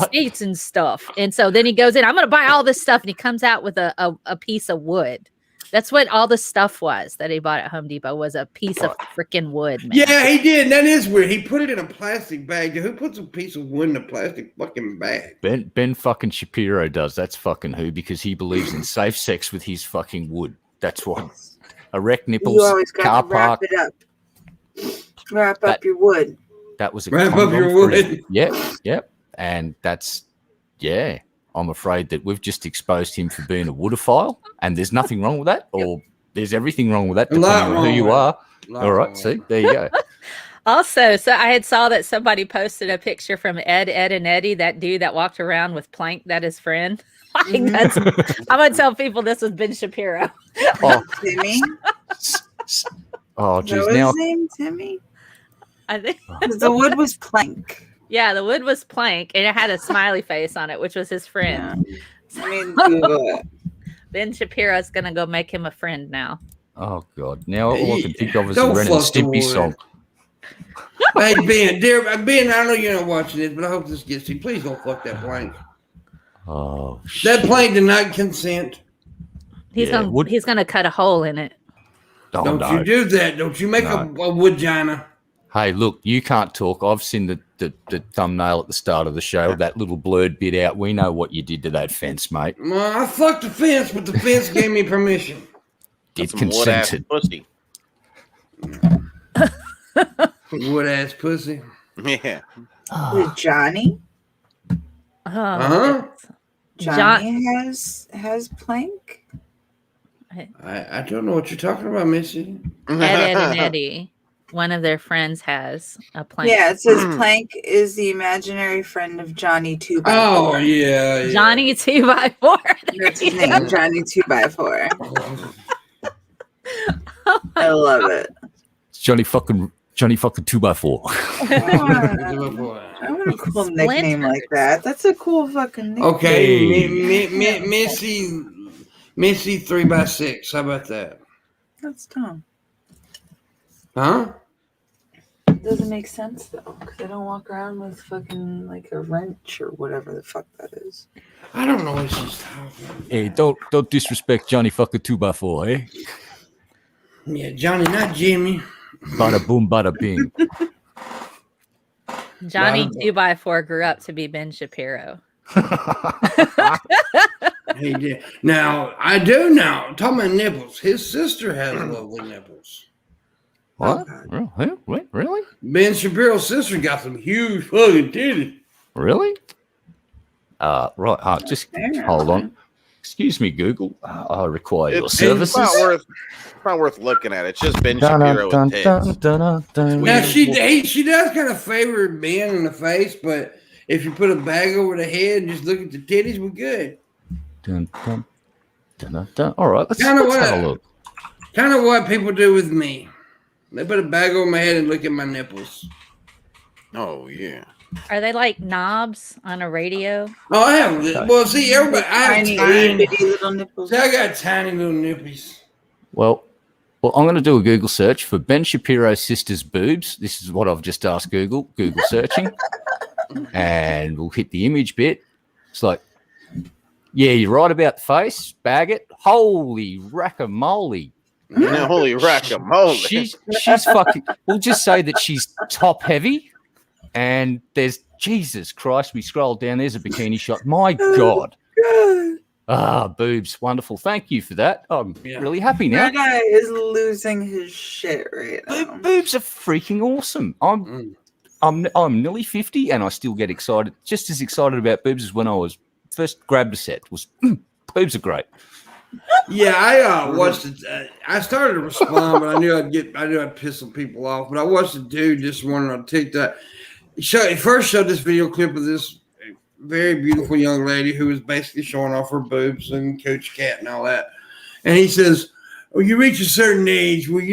states and stuff. And so then he goes in, I'm going to buy all this stuff. And he comes out with a piece of wood. That's what all the stuff was that he bought at Home Depot, was a piece of freaking wood. Man. Yeah, he did. That is weird. He put it in a plastic bag. Who puts a piece of wood in a plastic fucking bag? Ben fucking Shapiro does. That's fucking who, because he believes in safe sex with his fucking wood. That's what. Erect nipples, You always got car to wrap park. it up. Wrap up your wood. That was a Wrap up condom your for wood. his- Yep. And that's, I'm afraid that we've just exposed him for being a woodophile, and there's nothing wrong with that, or there's everything wrong with that, depending on who you are. All right, see, there you go. Also, so I had saw that somebody posted a picture from Ed, and Eddie, that dude that walked around with Plank, that his friend. I'm gonna tell people this was Ben Shapiro. Oh, Timmy? oh, That geez. was Now, his name, Timmy? I think. The wood was plank. Yeah, the wood was Plank, and it had a smiley face on it, which was his friend. I mean, Google it. Ben Shapiro's gonna go make him a friend now. oh god, now all I can think of is the Don't Ren and fuck the Stimpy wood. song. Hey, Ben, I know you're not watching this, but I hope this gets to you. Please don't fuck that plank. Oh, That plank did not consent. He's gonna cut a hole in it. Don't you do that. Don't you make a wood gina. Hey, look, you can't talk. I've seen the the thumbnail at the start of the show, that little blurred bit out. We know what you did to that fence, mate. Well, I fucked the fence, but the fence gave me permission. It Some wood-ass consented. pussy. Wood ass pussy. Yeah. With Johnny. Huh? Johnny has plank. I don't know what you're talking about, Missy. Ed, and Eddie. One of their friends has a plank. Yeah, it says Plank is the imaginary friend of Johnny 2x4. Oh yeah. Johnny 2x4. That's his name, Johnny 2x4. I love it. Johnny fucking 2x4. I want a cool nickname like that. That's a cool fucking nickname. Okay, Missy 3x6. How about that? That's dumb. Huh? Doesn't make sense though, because I don't walk around with fucking like a wrench or whatever the fuck that is. I don't know what she's talking about. Hey, don't disrespect Johnny fucking 2x4, eh? Yeah, Johnny, not Jimmy. Bada boom, bada bing. Johnny 2x4 grew up to be Ben Shapiro. He did. Now, I do now. Talking about nipples. His sister has lovely nipples. What? Really? Ben Shapiro's sister got some huge fucking titties. Really? Right. Just hold on. Excuse me, Google. I require your services. It's not worth looking at. It's just Ben Shapiro with tits. Now, she does kind of favor Ben in the face, but if you put a bag over the head and just look at the titties, we're good. All right, let's have a look. Kind of what people do with me. They put a bag over my head and look at my nipples. Oh, yeah. Are they like knobs on a radio? Oh, I have. Well, see, everybody, I have tiny little nipples. See, I got tiny little nippies. Well, I'm going to do a Google search for Ben Shapiro's sister's boobs. This is what I've just asked Google searching. And we'll hit the image bit. It's like, yeah, you're right about the face. Bag it. Holy rack-a-moly. Yeah, holy rack-a-moly. She's fucking... We'll just say that she's top-heavy. And there's... Jesus Christ, we scroll down. There's a bikini shot. My God. Boobs. Wonderful. Thank you for that. I'm really happy now. That guy is losing his shit right now. Boobs are freaking awesome. I'm nearly 50 and I still get excited, just as excited about boobs as when I was first grabbed a set. Boobs are great. Yeah, I watched it. I started to respond, but I knew I'd piss some people off. But I watched a dude this morning on TikTok. He first showed this video clip of this very beautiful young lady who was basically showing off her boobs and Coach Cat and all that. And he says, "Well, you reach a certain age where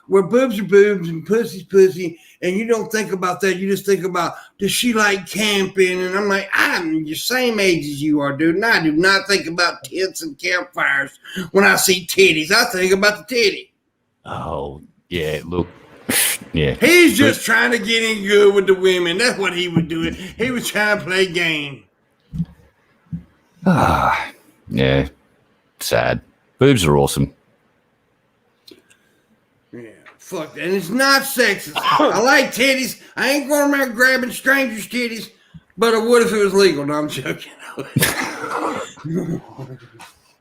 boobs are boobs and pussy's pussy, and you don't think about that. You just think about, does she like camping?" And I'm like, I'm the same age as you are, dude. And I do not think about tents and campfires when I see titties. I think about the titty. Oh, yeah, look. Yeah. He's just trying to get in good with the women. That's what he was doing. He was trying to play game. Yeah. Sad. Boobs are awesome. Yeah, fuck that. And it's not sexist. I like titties. I ain't going around grabbing strangers' titties, but I would if it was legal. No, I'm joking.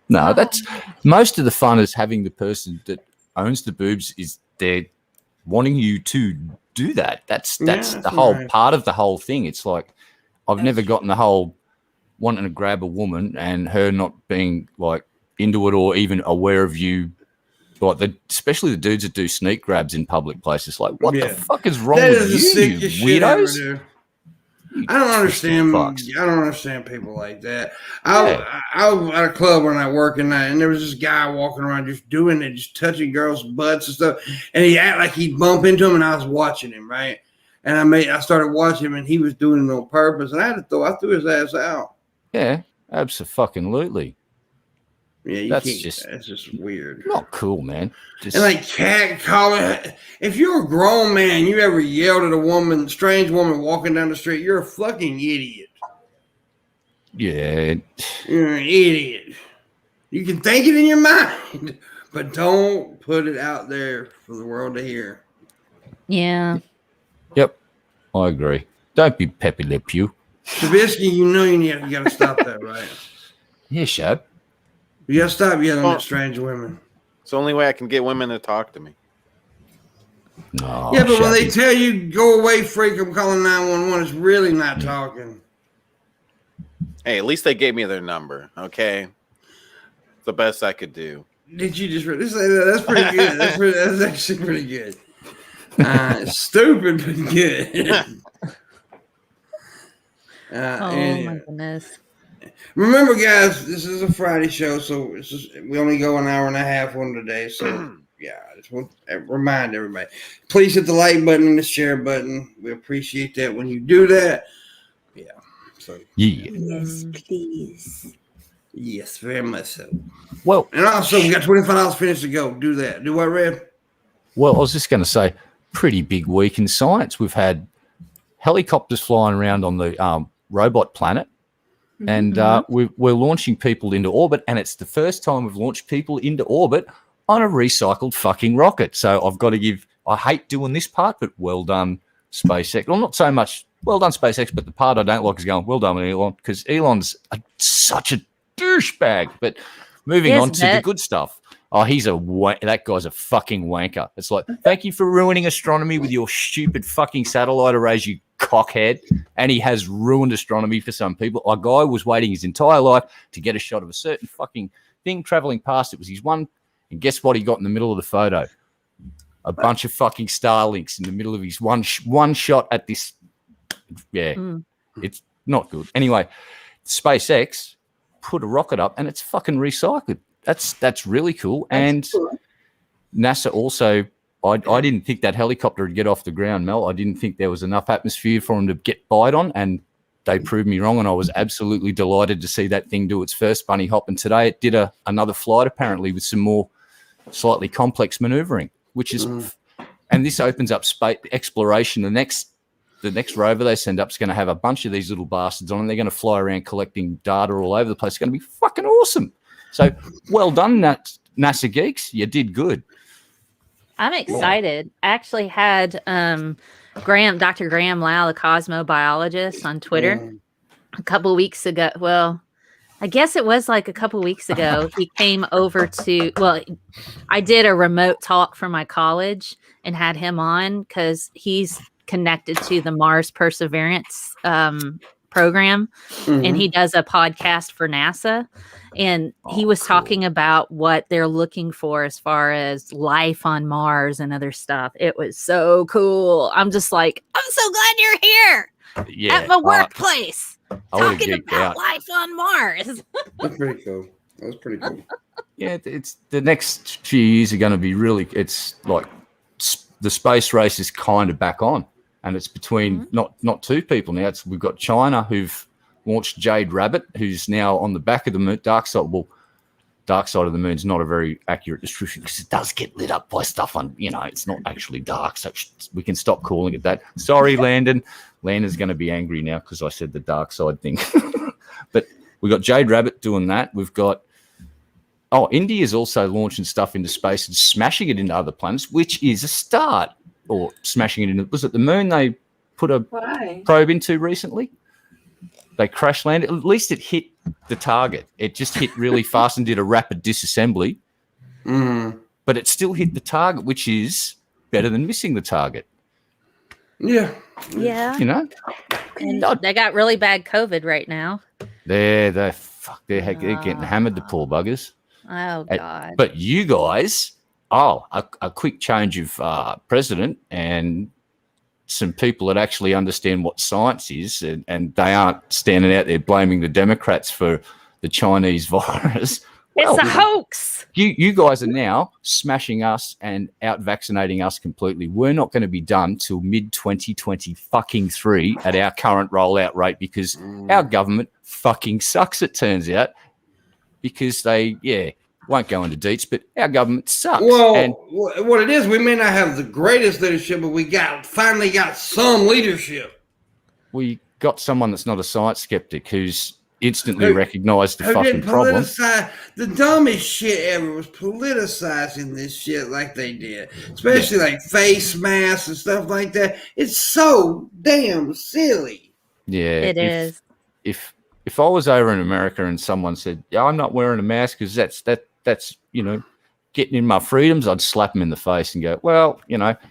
No, that's most of the fun is having the person that owns the boobs is they're wanting you to do that. That's the whole part of the whole thing. It's like I've never gotten the whole wanting to grab a woman and her not being like into it or even aware of you. Like especially the dudes that do sneak grabs in public places. Like, what the fuck is wrong with you weirdos? I don't understand. I don't understand people like that. I was at a club one night working night, and there was this guy walking around just doing it, just touching girls' butts and stuff. And he acted like he'd bump into him, and I was watching him, right? And I started watching him, and he was doing it on purpose, and I threw his ass out. Yeah, absolutely. Yeah, that's just weird. Not cool, man. And like cat calling. If you're a grown man, you ever yelled at a strange woman walking down the street, you're a fucking idiot. Yeah. You're an idiot. You can think it in your mind, but don't put it out there for the world to hear. Yeah. Yep. I agree. Don't be Pepe Le Pew. Shabisky, you got to stop that, right? Yeah, Shab. You got to stop yelling at strange women. It's the only way I can get women to talk to me. No, Yeah, but when they Shabby. tell you, go away, freak, I'm calling 911, it's really not talking. Hey, at least they gave me their number, okay? It's the best I could do. Did you just really say that? That's pretty good. That's actually pretty good. Stupid, but good. My goodness. Remember, guys, this is a Friday show, so we only go an hour and a half on today. So, yeah, I just want to remind everybody. Please hit the like button and the share button. We appreciate that when you do that. Yeah. So, Yeah. Yes, please. yes, very much so. Well, And also, we got $25 finished to go. Do that. Do what, Red? Well, I was just going to say, pretty big week in science. We've had helicopters flying around on the robot planet, and we're launching people into orbit, and it's the first time we've launched people into orbit on a recycled fucking rocket. So I've got to give – I hate doing this part, but well done, SpaceX. Well, not so much well done, SpaceX, but the part I don't like is going, well done, Elon, because Elon's such a douchebag. But moving on to the good stuff. Oh, that guy's a fucking wanker. It's like, thank you for ruining astronomy with your stupid fucking satellite arrays, you cockhead. And he has ruined astronomy for some people. A guy was waiting his entire life to get a shot of a certain fucking thing traveling past. It was his one. And guess what he got in the middle of the photo? A bunch of fucking Starlinks in the middle of his one shot at this. Yeah, It's not good. Anyway, SpaceX put a rocket up and it's fucking recycled. That's really cool. And NASA also, I didn't think that helicopter would get off the ground, Mel. I didn't think there was enough atmosphere for him to get bite on, and they proved me wrong, and I was absolutely delighted to see that thing do its first bunny hop. And today it did another flight, apparently, with some more slightly complex maneuvering, which is and this opens up space exploration. The next rover they send up is going to have a bunch of these little bastards on, and they're going to fly around collecting data all over the place. It's going to be fucking awesome. So well done, NASA geeks. You did good. I'm excited. I actually had Dr. Graham Lau, the cosmobiologist, on Twitter a couple weeks ago. Well, I guess it was like a couple weeks ago. He came over I did a remote talk for my college and had him on because he's connected to the Mars Perseverance program, and he does a podcast for NASA, and he was talking about what they're looking for as far as life on Mars and other stuff. It was so cool. I'm just like, I'm so glad you're here at my workplace talking about life on Mars. That's pretty cool. That's pretty cool. Yeah, it's the next few years are going to be really. It's like the space race is kind of back on. And it's between not two people now. We've got China, who've launched Jade Rabbit, who's now on the back of the moon. Dark side of the moon is not a very accurate description because it does get lit up by stuff on. It's not actually dark, so we can stop calling it that. Sorry, Landon. Landon's going to be angry now because I said the dark side thing. But we've got Jade Rabbit doing that. We've got India's also launching stuff into space and smashing it into other planets, which is a start. Or smashing it into, was it the moon they put a probe into recently? They crash landed. At least it hit the target. It just hit really fast and did a rapid disassembly. But it still hit the target, which is better than missing the target. Yeah. And they got really bad COVID right now. They're getting hammered, the poor buggers. Oh God! But you guys. A quick change of president and some people that actually understand what science is, and they aren't standing out there blaming the Democrats for the Chinese virus. It's a hoax. You guys are now smashing us and out vaccinating us completely. We're not going to be done till mid-2020 fucking 3 at our current rollout rate because our government fucking sucks, it turns out, because they won't go into deets, but our government sucks. Well, and what it is, we may not have the greatest leadership, but we finally got some leadership. We got someone that's not a science skeptic who's instantly recognized the fucking problem. The dumbest shit ever was politicizing this shit like they did, especially like face masks and stuff like that. It's so damn silly. Yeah, It is. If I was over in America and someone said, "Yeah, I'm not wearing a mask because that's getting in my freedoms," I'd slap them in the face and go, "Well,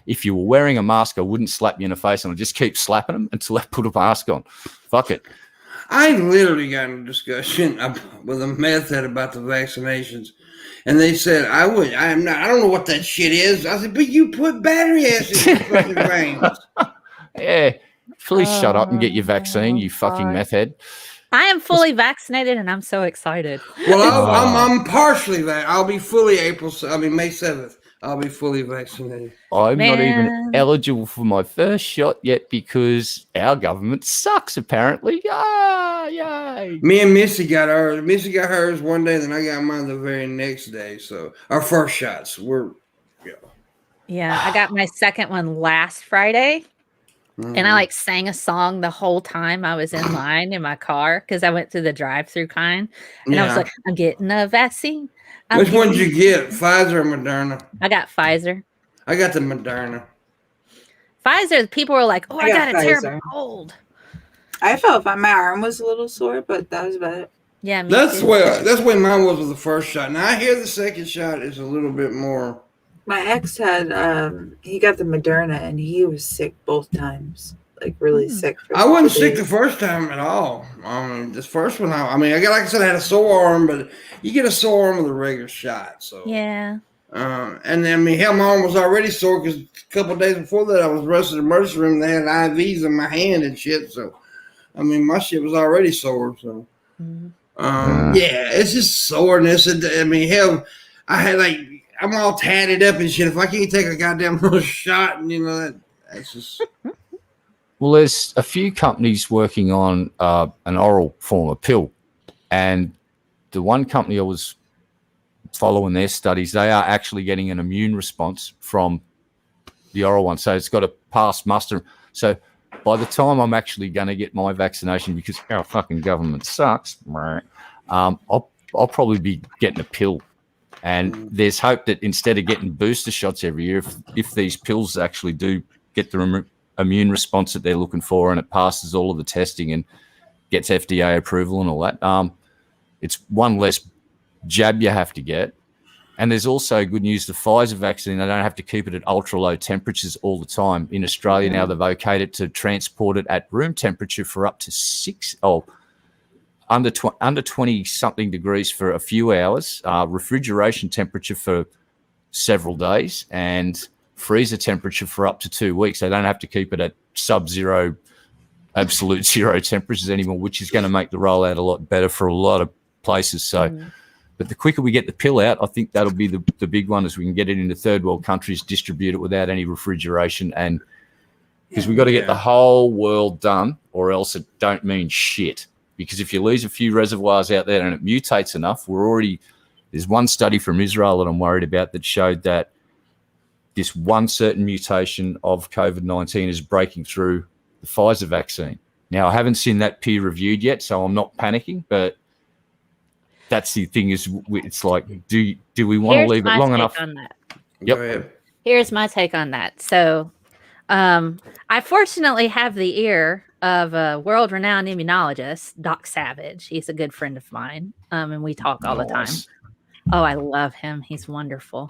if you were wearing a mask, I wouldn't slap you in the face, and I'd just keep slapping them until I put a mask on. Fuck it." I literally got in a discussion with a meth head about the vaccinations, and they said, I don't know what that shit is. I said, but you put battery acid in your fucking veins. Yeah, please shut up and get your vaccine, you fucking meth head. I am fully vaccinated, and I'm so excited. Well, I'm partially vaccinated. I'll be fully May 7th. I'll be fully vaccinated. I'm not even eligible for my first shot yet because our government sucks, apparently. Yay! Me and Missy got ours. Missy got hers one day, then I got mine the very next day. So our first shots Yeah, I got my second one last Friday. And I sang a song the whole time I was in line in my car because I went through the drive-through kind. And I was like, I'm getting a vaccine. Which one did you get? Pfizer or Moderna? I got Pfizer. I got the Moderna. Pfizer, people were like, I got a terrible cold. I felt my arm was a little sore, but that was about it. Yeah, that's where mine was with the first shot. Now I hear the second shot is a little bit more. My ex had he got the Moderna and he was sick both times, like really sick. I wasn't sick the first time at all. This first one, I had a sore arm, but you get a sore arm with a regular shot. So yeah. And then my arm was already sore because a couple of days before that I was rushed to the emergency room. They had IVs in my hand and shit. So my shit was already sore. So it's just soreness. I had I'm all tatted up and shit. If I can't take a goddamn little shot, and that's just. Well, there's a few companies working on an oral form of pill, and the one company I was following their studies, they are actually getting an immune response from the oral one. So it's got to pass muster. So by the time I'm actually going to get my vaccination, because our fucking government sucks, I'll probably be getting a pill. And there's hope that instead of getting booster shots every year, if these pills actually do get the immune response that they're looking for and it passes all of the testing and gets FDA approval and all that, it's one less jab you have to get. And there's also good news, the Pfizer vaccine, they don't have to keep it at ultra low temperatures all the time. In Australia now, they've okayed it to transport it at room temperature for up to under 20 something degrees for a few hours, refrigeration temperature for several days, and freezer temperature for up to 2 weeks. They don't have to keep it at sub-zero, absolute zero temperatures anymore, which is going to make the rollout a lot better for a lot of places. So, but the quicker we get the pill out, I think that'll be the big one, as we can get it into third world countries, distribute it without any refrigeration, and because we've got to get the whole world done, or else it don't mean shit. Because if you lose a few reservoirs out there and it mutates enough, there's one study from Israel that I'm worried about that showed that this one certain mutation of COVID-19 is breaking through the Pfizer vaccine. Now, I haven't seen that peer reviewed yet, so I'm not panicking, but that's the thing is, it's like, do we want to leave it long enough? On that. Yep. Here's my take on that. So I fortunately have the ear of a world-renowned immunologist, Doc Savage. He's a good friend of mine, and we talk all the time. Oh, I love him. He's wonderful.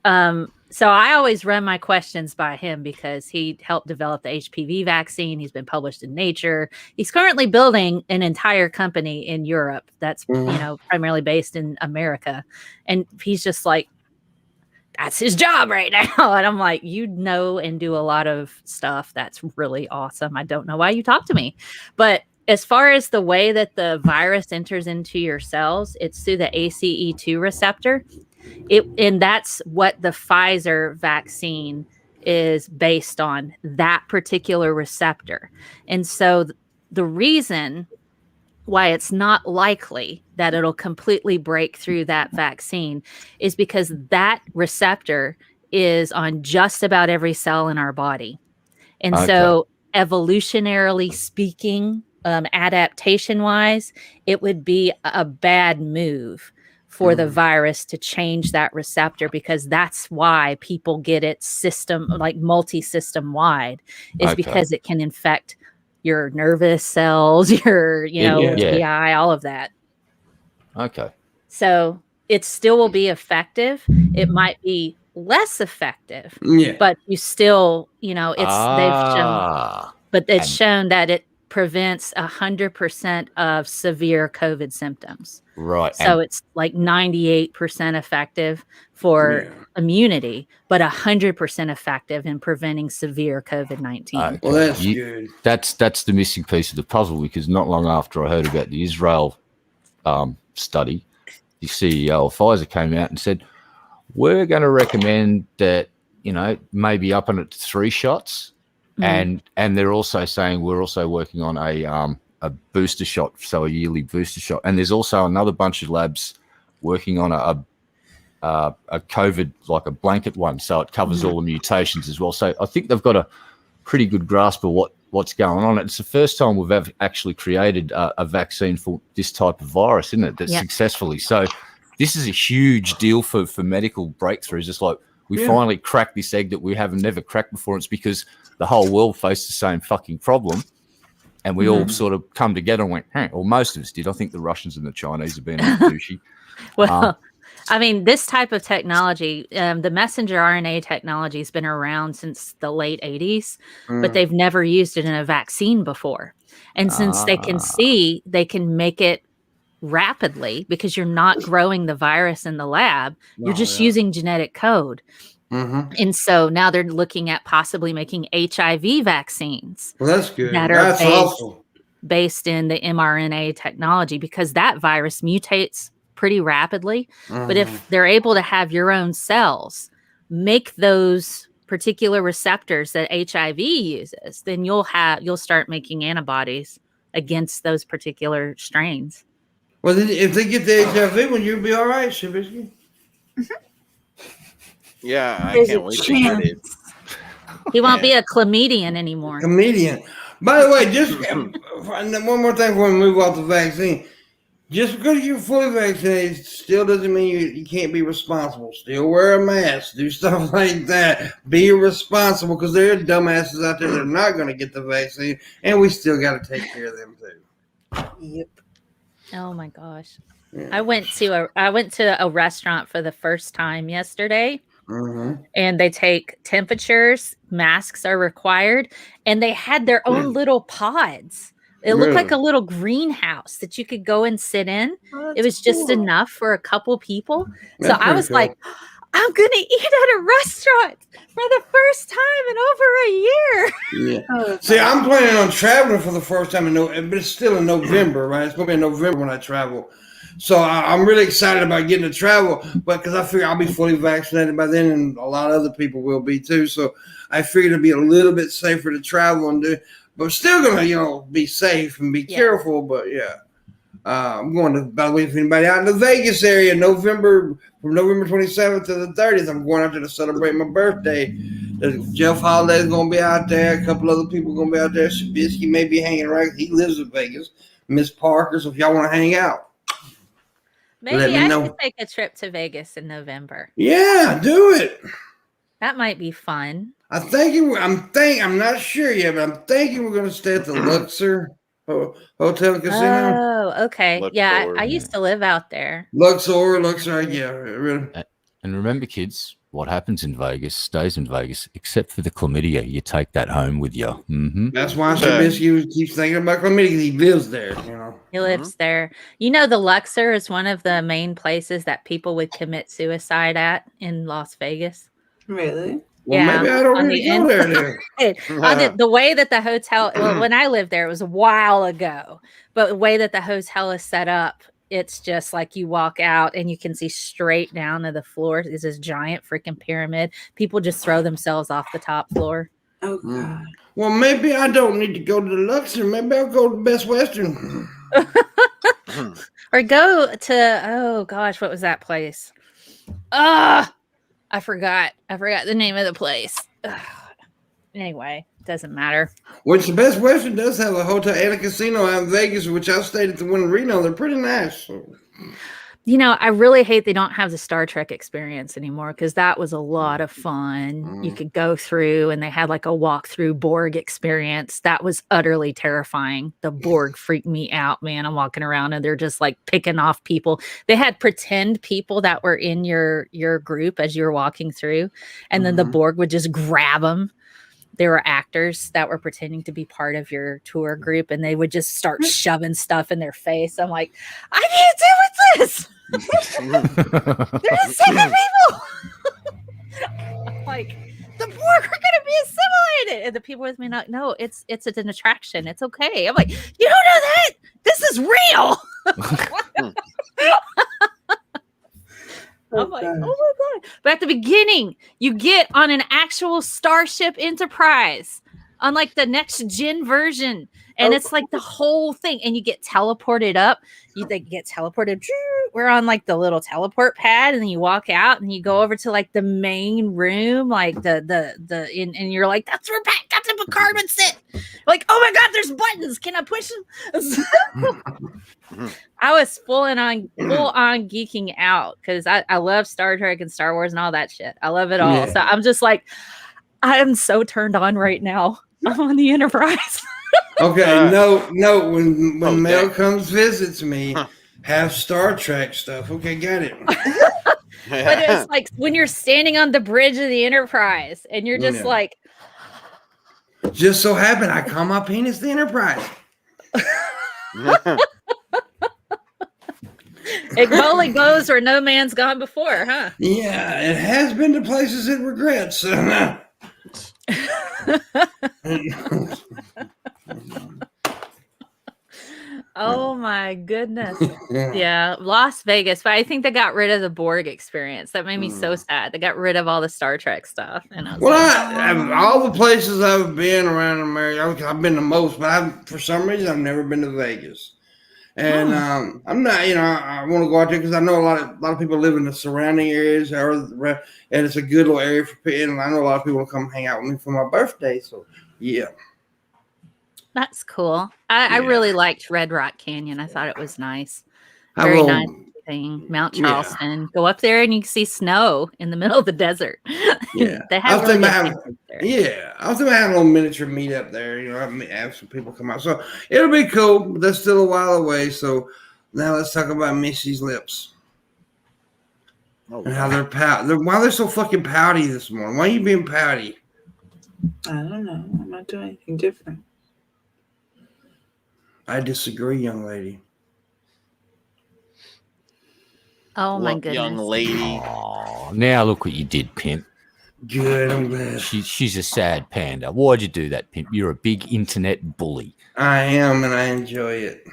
So I always run my questions by him because he helped develop the HPV vaccine. He's been published in Nature. He's currently building an entire company in Europe that's primarily based in America, and he's just like, that's his job right now. And I'm like, and do a lot of stuff. That's really awesome. I don't know why you talk to me. But as far as the way that the virus enters into your cells, it's through the ACE2 receptor. And that's what the Pfizer vaccine is based on, that particular receptor. And so the reason why it's not likely that it'll completely break through that vaccine is because that receptor is on just about every cell in our body. And so evolutionarily speaking, adaptation wise, it would be a bad move for the virus to change that receptor, because that's why people get it system, like multi-system wide, is because it can infect your nervous cells, your, GI, all of that. Okay. So it still will be effective. It might be less effective, but you still, it's shown that it prevents 100% of severe COVID symptoms. Right. So it's like 98% effective for immunity, but 100% effective in preventing severe COVID-19. Okay. Well, that's good. That's the missing piece of the puzzle, because not long after I heard about the Israel study, the CEO of Pfizer came out and said, we're going to recommend that, maybe upping it to 3 shots. And they're also saying we're also working on a booster shot, so a yearly booster shot. And there's also another bunch of labs working on a COVID, like a blanket one, so it covers all the mutations as well. So I think they've got a pretty good grasp of what's going on. It's the first time we've ever actually created a vaccine for this type of virus, isn't it? That's successfully. So this is a huge deal for medical breakthroughs. It's like we finally cracked this egg that we haven't never cracked before. It's because the whole world faced the same fucking problem, and we all sort of come together and went, hey, or most of us did. I think the Russians and the Chinese have been douchey. Well, I mean, this type of technology, the messenger RNA technology has been around since the late 80s, but they've never used it in a vaccine before. And since they can see, they can make it rapidly, because you're not growing the virus in the lab. You're just using genetic code. And so now they're looking at possibly making HIV vaccines. Well, that's good. That are based in the mRNA technology, because that virus mutates pretty rapidly. But if they're able to have your own cells make those particular receptors that HIV uses, then you'll start making antibodies against those particular strains. Well, then if they get the HIV one, you'll be all right, Shabisky. Yeah, I can't wait to get it. He won't be a chlamydian anymore. Comedian. By the way, just one more thing before we move off the vaccine. Just because you're fully vaccinated still doesn't mean you can't be responsible. Still wear a mask. Do stuff like that. Be responsible, because there are dumbasses out there that are not going to get the vaccine, and we still got to take care of them too. Yep. Oh my gosh. Yeah. I went to a restaurant for the first time yesterday. And they take temperatures, masks are required, and they had their own little pods. It looked like a little greenhouse that you could go and sit in. It was just enough for a couple people. So I was like, I'm going to eat at a restaurant for the first time in over a year. Yeah. See, I'm planning on traveling for the first time but it's still in November, right? It's going to be in November when I travel. So I'm really excited about getting to travel, but because I figure I'll be fully vaccinated by then, and a lot of other people will be too. So I figured it'd be a little bit safer to travel and do, but still gonna, be safe and be careful. But I'm going to, by the way, if anybody out in the Vegas area, from November 27th to the 30th, I'm going out there to celebrate my birthday. Jeff Holiday's gonna be out there. A couple other people gonna be out there. Shabisky may be hanging around. He lives in Vegas. Miss Parker. So if y'all want to hang out. Maybe I should take a trip to Vegas in November. Yeah, do it. That might be fun. I'm not sure yet, but I'm thinking we're going to stay at the Luxor Hotel Casino. Oh, okay. Luxor, yeah, I used to live out there. Luxor, yeah. Really. And remember, kids, what happens in Vegas stays in Vegas, except for the chlamydia. You take that home with you. That's why Shabisky keeps thinking about chlamydia, because he lives there. He lives there. The Luxor is one of the main places that people would commit suicide at in Las Vegas. Really? Well, yeah, maybe I don't need to go there. The way that the hotel, when I lived there, it was a while ago, but the way that the hotel is set up, it's just like you walk out and you can see straight down to the floor. It's this giant freaking pyramid. People just throw themselves off the top floor. Oh, God. Well, maybe I don't need to go to the Luxor. Maybe I'll go to Best Western. Or go to, oh gosh, what was that place? I forgot the name of the place. Anyway, Doesn't matter. Which the Best Western does have a hotel and a casino out in Vegas, which I stayed at the one in Reno. They're pretty nice. So. You know, I really hate they don't have the Star Trek experience anymore because that was a lot of fun. You could go through and they had like a walkthrough Borg experience. That was utterly terrifying. The Borg freaked me out, man. I'm walking around and they're just like picking off people. They had pretend people that were in your group as you were walking through. And then the Borg would just grab them. There were actors that were pretending to be part of your tour group and they would just start shoving stuff in their face. I'm like, I can't deal with this. They're just sick of people. I'm like, the Borg are going to be assimilated. And the people with me, not, no, it's an attraction. It's okay. I'm like, you don't know that? This is real. I'm like, oh my God. But at the beginning, you get on an actual Starship Enterprise on like the next gen version. And it's like the whole thing. And you get teleported up. They get teleported. We're on like the little teleport pad. And then you walk out and you go over to like the main room. Like and you're like, that's where Captain Picard would sit. Like, oh my God, there's buttons. Can I push them? I was full on geeking out because I love Star Trek and Star Wars and all that shit. I love it all. Yeah. So I'm just like, I am so turned on right now. I'm on the Enterprise. Okay, no. When Mel comes visits me, have Star Trek stuff. Okay, got it. But it's like when you're standing on the bridge of the Enterprise and you're just like, just so happened I call my penis the Enterprise. It only goes where no man's gone before, huh? Yeah, it has been to places it regrets. Oh my goodness. Yeah, Las Vegas. But I think they got rid of the Borg experience. That made me so sad. They got rid of all the Star Trek stuff. And I was all the places I've been around America, I've been the most, but for some reason I've never been to Vegas. And I'm not, I want to go out there because I know a lot of people live in the surrounding areas, and it's a good little area for people. And I know a lot of people will come hang out with me for my birthday. So, yeah. That's cool. I really liked Red Rock Canyon. I thought it was nice. Very nice thing. Mount Charleston. Yeah. Go up there and you can see snow in the middle of the desert. Yeah. They have I was thinking about having a little miniature meetup there. Have some people come out. So it'll be cool, but that's still a while away. So now let's talk about Missy's lips. And how why they're so fucking pouty this morning. Why are you being pouty? I don't know. I'm not doing anything different. I disagree, young lady. Oh my goodness, young lady! Oh, now look what you did, Pimp. Good, I'm glad. She's a sad panda. Why'd you do that, Pimp? You're a big internet bully. I am, and I enjoy it.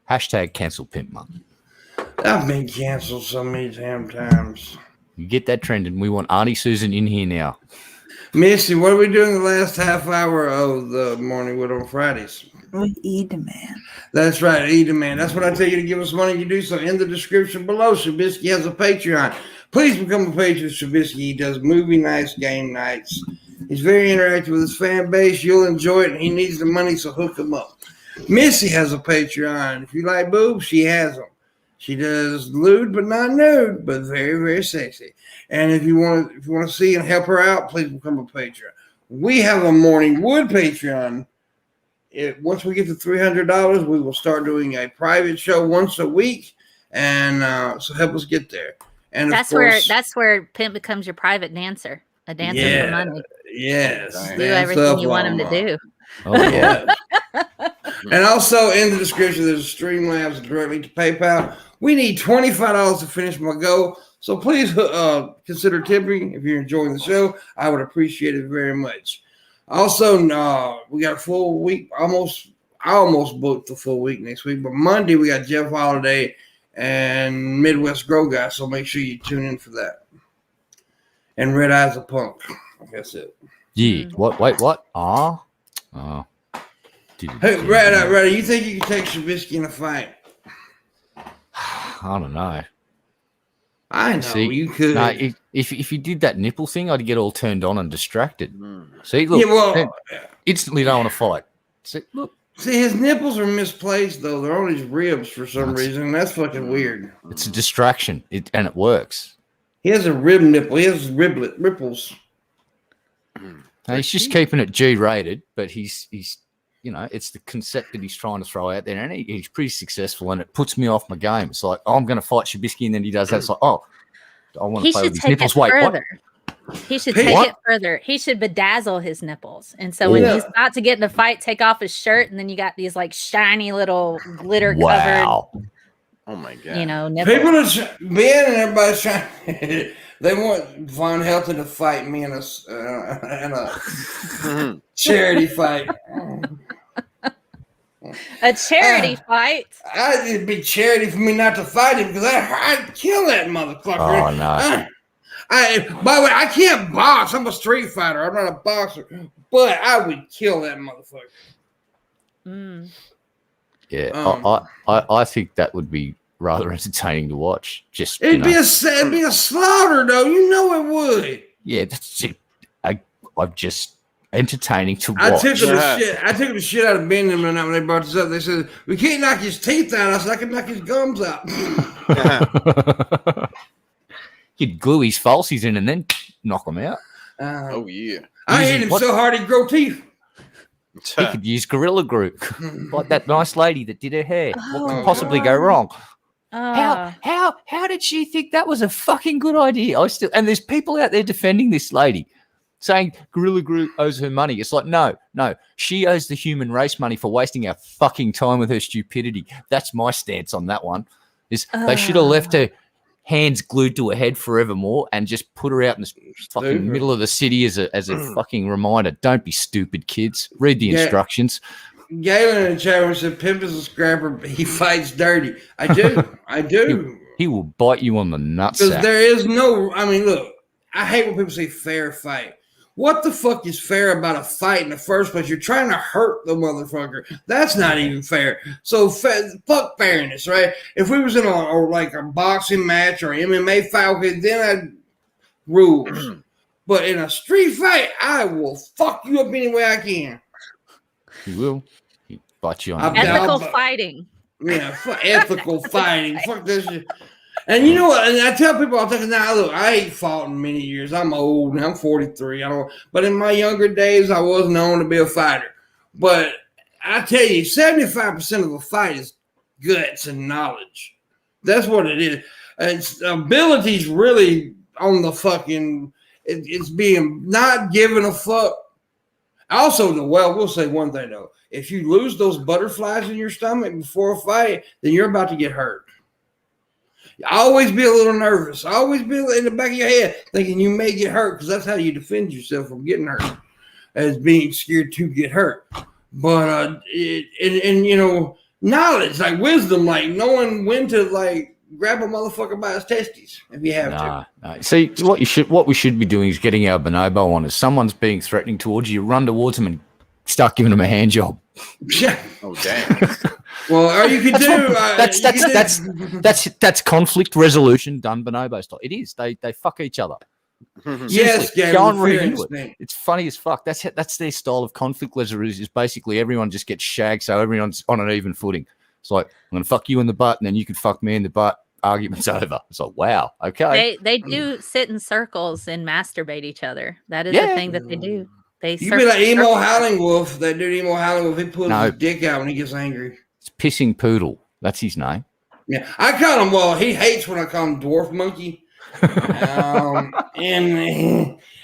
Hashtag cancel Pimpmunk. I've been canceled so many damn times. You get that trending. We want Auntie Susan in here now. Missy, what are we doing the last half hour of the Morning Wood on Fridays? We E-Demand. That's right, E-Demand. That's what I tell you to give us money. You do so in the description below. Shabisky has a Patreon. Please become a patron of Shabisky. He does movie nights, game nights. He's very interactive with his fan base. You'll enjoy it. And he needs the money, so hook him up. Missy has a Patreon. If you like boobs, she has them. She does lewd, but not nude, but very, very sexy. And if you want to see and help her out, please become a patron. We have a Morning Wood Patreon. Once we get to $300, we will start doing a private show once a week, and so help us get there. And that's where Pimp becomes your private dancer, a dancer for money. Yes, do everything you want him to do. Oh yeah. And also in the description, there's a Streamlabs directly to PayPal. We need $25 to finish my goal, so please consider tipping if you're enjoying the show. I would appreciate it very much. Also, we got a full week. I almost booked the full week next week, but Monday we got Jeff Holiday and Midwest Grow Guy, so make sure you tune in for that. And Red Eyes of Punk. That's it. Yeah. What? Wait, what? Oh. Hey, Red, you think you can take Shabisky in a fight? I don't know. I know you could. No, if you did that nipple thing, I'd get all turned on and distracted. See, look. Yeah, well, instantly don't want to fight. So, look, See, his nipples are misplaced though. They're on his ribs for some reason. And that's fucking weird. it's a distraction, and it works. He has a rib nipple. He has ripples. Now, he's just keeping it G-rated, but he's it's the concept that he's trying to throw out there, and he's pretty successful, and it puts me off my game. It's like, oh, I'm going to fight Shabisky, and then he does that. It's like, oh, I want to play with his nipples. Wait, what? He should take it further. He should bedazzle his nipples. And so when he's about to get in a fight, take off his shirt, and then you got these like shiny little glitter covered. Oh my god! Nipples. People are Ben and everybody's trying. They want Von Helton to fight me in a charity fight. A charity fight. It'd be charity for me not to fight him because I'd kill that motherfucker. Oh no! By the way, I can't box. I'm a street fighter. I'm not a boxer, but I would kill that motherfucker. Mm. Yeah, I think that would be rather entertaining to watch. Just it'd be a slaughter, though. You know it would. Yeah, that's it. I'm just entertaining to watch. I took the shit out of Benjamin when they brought this up. They said we can't knock his teeth out. I said I can knock his gums out. You'd glue his falsies in and then knock them out. Oh yeah! I hit him so hard he'd grow teeth. He could use Gorilla Group, like that nice lady that did her hair. What could possibly go wrong? How did she think that was a fucking good idea? And there's people out there defending this lady, saying Gorilla Group owes her money. It's like, no, she owes the human race money for wasting our fucking time with her stupidity. That's my stance on that one. They should have left her hands glued to her head forevermore and just put her out in the fucking middle of the city as a fucking reminder. Don't be stupid, kids. Read the instructions. Galen in the chat room said Pimp is a scrapper, but he fights dirty. I do. He will bite you on the nutsack. Because there is no, look, I hate when people say fair fight. What the fuck is fair about a fight in the first place? You're trying to hurt the motherfucker. That's not even fair. So fuck fairness, right? If we was in a boxing match or MMA fight, then I'd rules. But in a street fight, I will fuck you up any way I can. You will. He bite you on ethical fighting. Yeah, ethical fighting. Fuck this shit. And you know what? And I tell people all the time, now look, I ain't fought in many years. I'm old and I'm 43. But in my younger days, I was known to be a fighter. But I tell you, 75% of a fight is guts and knowledge. That's what it is. It's ability's really on the fucking. It's being not giving a fuck. Also, we'll say one thing though. If you lose those butterflies in your stomach before a fight, then you're about to get hurt. Always be a little nervous. Always be in the back of your head thinking you may get hurt because that's how you defend yourself from getting hurt, as being scared to get hurt. But knowledge, like wisdom, like knowing when to grab a motherfucker by his testes if you have to. No. See, what we should be doing is getting our bonobo on. If someone's being threatening towards you, run towards them and start giving them a hand job. Oh damn. Well, or you could do that's conflict resolution done bonobo style. It is. They fuck each other. Yes, go and read into it. It's funny as fuck. That's their style of conflict resolution. Is basically everyone just gets shagged, so everyone's on an even footing. It's like, I'm gonna fuck you in the butt, and then you can fuck me in the butt. Argument's over. It's like, wow, okay. They do sit in circles and masturbate each other. That is the thing that they do. You be like Emo Howling Wolf. That dude Emo Howling Wolf, he pulls his dick out when he gets angry. It's Pissing Poodle. That's his name. Yeah, I call him. Well, he hates when I call him Dwarf Monkey. And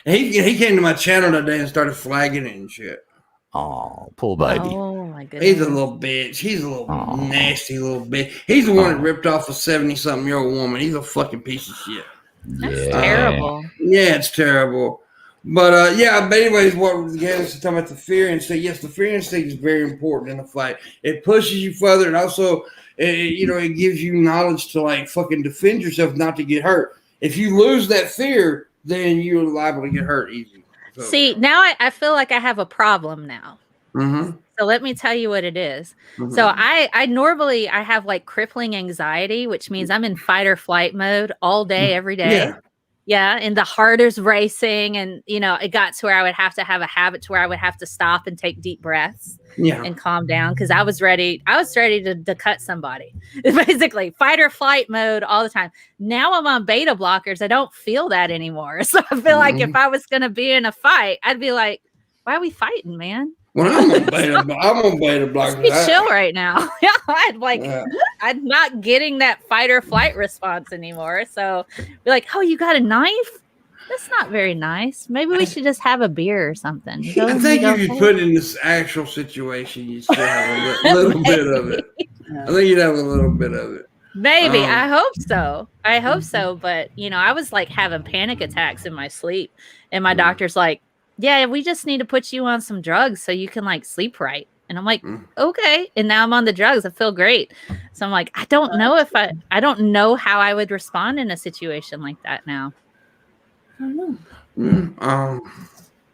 he came to my channel today and started flagging it and shit. Oh, poor baby. Oh my goodness. He's a little bitch. He's a little nasty little bitch. He's the one that ripped off a 70-something-year-old woman. He's a fucking piece of shit. That's terrible. Yeah, it's terrible. But but anyways, what again is talking about the fear instinct. Yes, the fear instinct is very important in a fight. It pushes you further, and also, it gives you knowledge to fucking defend yourself, not to get hurt. If you lose that fear, then you're liable to get hurt easy. So. See, now I feel like I have a problem now. Mm-hmm. So let me tell you what it is. Mm-hmm. So I normally have crippling anxiety, which means I'm in fight or flight mode all day, every day. Yeah. Yeah, and the heart is racing, and it got to where I would have to have a habit to where I would have to stop and take deep breaths and calm down because I was ready. I was ready to cut somebody. Basically, fight or flight mode all the time. Now I'm on beta blockers. I don't feel that anymore. So I feel like if I was gonna be in a fight, I'd be like, "Why are we fighting, man?" When I'm on beta blockers. Let's be chill right now. I'm not getting that fight or flight response anymore. So be like, oh, you got a knife? That's not very nice. Maybe we should just have a beer or something. I think if you put in this actual situation, you still have a little bit of it. I think you'd have a little bit of it. Maybe. I hope so. But I was like having panic attacks in my sleep, and my doctor's like, yeah, we just need to put you on some drugs so you can like sleep right. And I'm like, okay. And now I'm on the drugs. I feel great. So I'm like, I don't know how I would respond in a situation like that now. I don't know.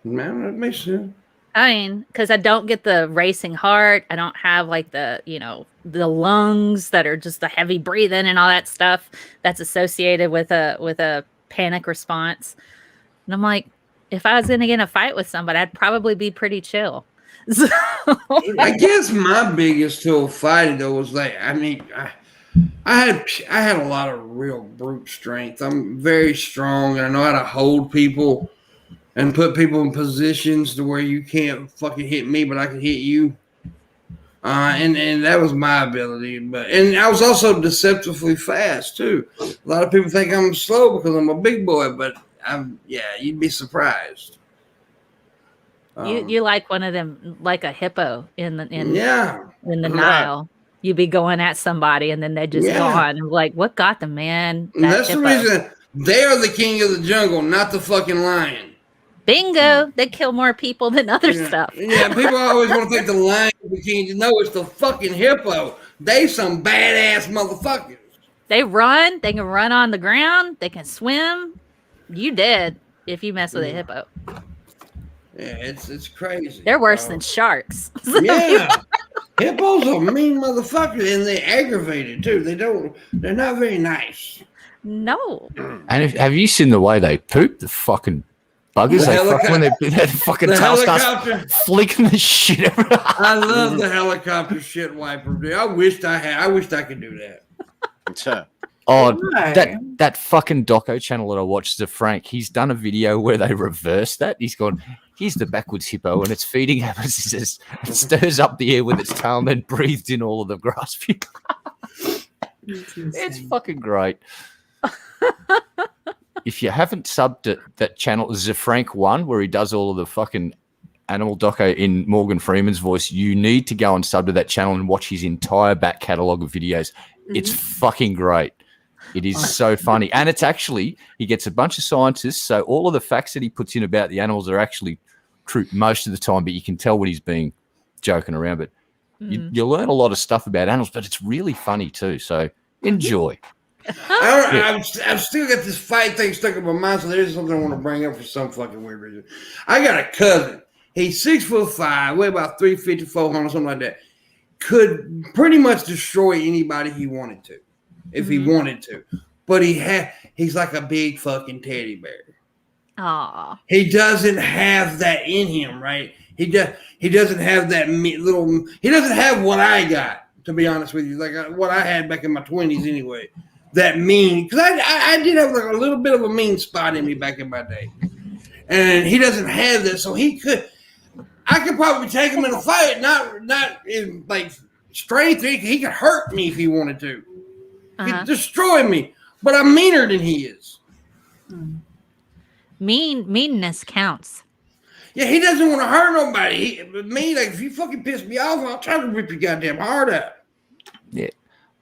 Man, that makes sense. I mean, because I don't get the racing heart. I don't have like the lungs that are just the heavy breathing and all that stuff that's associated with a panic response. And I'm like, if I was going to get in a fight with somebody, I'd probably be pretty chill. So, I guess my biggest tool fighting though was like, I had a lot of real brute strength. I'm very strong, and I know how to hold people and put people in positions to where you can't fucking hit me, but I can hit you. And that was my ability. And I was also deceptively fast too. A lot of people think I'm slow because I'm a big boy, but you'd be surprised. You like one of them, like a hippo in the Nile. You'd be going at somebody, and then they just go on. And like, what got them, man? That's hippo. The reason they are the king of the jungle, not the fucking lion. Bingo! They kill more people than other stuff. Yeah, people always want to think the lion is the king. No, it's the fucking hippo. They some badass motherfuckers. They run. They can run on the ground. They can swim. You dead if you mess with a hippo. Yeah, it's crazy. They're worse than sharks. Yeah. Hippos are mean motherfuckers, and they're aggravated too. They're not very nice. No. And have you seen the way they poop? The fucking buggers, when their fucking tail starts flicking the shit everywhere. I love the helicopter shit wiper, dude. I wished I could do that. Oh, that fucking doco channel that I watched, the Frank, he's done a video where they reverse that. He's gone, here's the backwards hippo, and it's feeding hammers. It stirs up the air with its tail and then breathed in all of the grass. It's fucking great. If you haven't subbed that channel, there's a Frank one where he does all of the fucking animal doco in Morgan Freeman's voice. You need to go and sub to that channel and watch his entire back catalogue of videos. It's fucking great. It is so funny. And it's actually, he gets a bunch of scientists, so all of the facts that he puts in about the animals are actually true most of the time, but you can tell when he's being joking around. But you learn a lot of stuff about animals, but it's really funny too. So enjoy. I've still got this fight thing stuck in my mind, so there's something I want to bring up for some fucking weird reason. I got a cousin. He's 6'5", weigh about 350, 400, something like that. Could pretty much destroy anybody he wanted to, if he wanted to. But he's like a big fucking teddy bear. Aww. He doesn't have that in him, right? He doesn't have that little. He doesn't have what I got, to be honest with you, like what I had back in my 20s anyway. That mean, because I did have like a little bit of a mean spot in me back in my day, and he doesn't have that, so I could probably take him in a fight, not in like strength. He could hurt me if he wanted to. He could destroy me, but I'm meaner than he is. Meanness counts. Yeah, he doesn't want to hurt nobody. Like if you fucking piss me off, I'll try to rip your goddamn heart out. Yeah,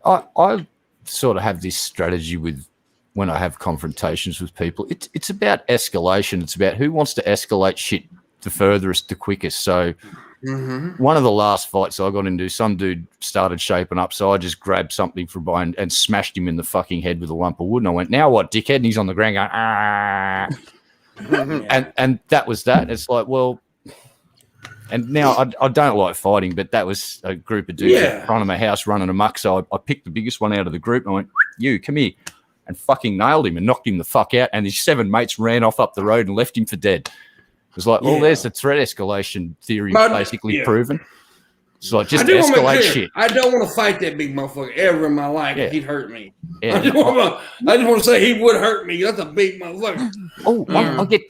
I sort of have this strategy with when I have confrontations with people. It's about escalation. It's about who wants to escalate shit the furthest, the quickest. So one of the last fights I got into, some dude started shaping up, so I just grabbed something from behind and smashed him in the fucking head with a lump of wood. And I went, "Now what, dickhead?" And he's on the ground going, "Ah." and that was that. It's like, well, and now I don't like fighting, but that was a group of dudes in front of my house running amok. So I picked the biggest one out of the group and I went, "You, come here." and fucking nailed him and knocked him the fuck out. And his 7 mates ran off up the road and left him for dead. It was like, well, there's the threat escalation theory basically proven. It's like, just escalate shit. I don't want to fight that big motherfucker ever in my life if he'd hurt me. Yeah. I just want to say he would hurt me. That's a big motherfucker. Oh,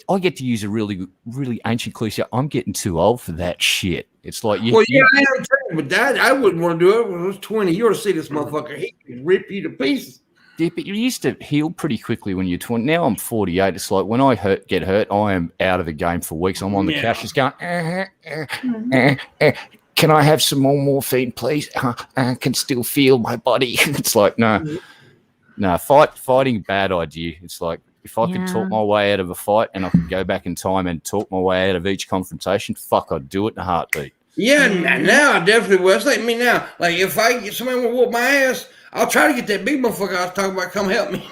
I get to use a really, really ancient cliche. I'm getting too old for that shit. It's like, I am too, but that I wouldn't want to do it when I was 20. You ought to see this motherfucker. He could rip you to pieces. Yeah, but you used to heal pretty quickly when you're 20. Now I'm 48. It's like when I get hurt, I am out of the game for weeks. I'm on the couch just going, can I have some more morphine, please? I can still feel my body. It's like, no, fighting, bad idea. It's like, if I could talk my way out of a fight and I could go back in time and talk my way out of each confrontation, fuck, I'd do it in a heartbeat. Yeah, now I definitely will. It's like me now. Like, if I get somebody to whoop my ass, I'll try to get that big motherfucker I was talking about come help me.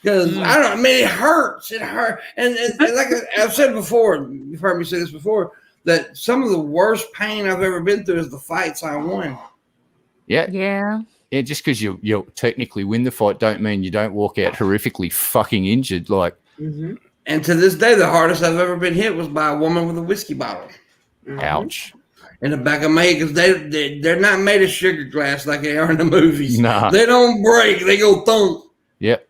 Because, it hurts. It hurts. And like I've said before, you've heard me say this before, that some of the worst pain I've ever been through is the fights I won. Yeah. Yeah. Yeah, just because you technically win the fight don't mean you don't walk out horrifically fucking injured. Like, And to this day, the hardest I've ever been hit was by a woman with a whiskey bottle. Ouch. In the back of my head, because they're not made of sugar glass like they are in the movies. Nah. They don't break. They go thump. Yep.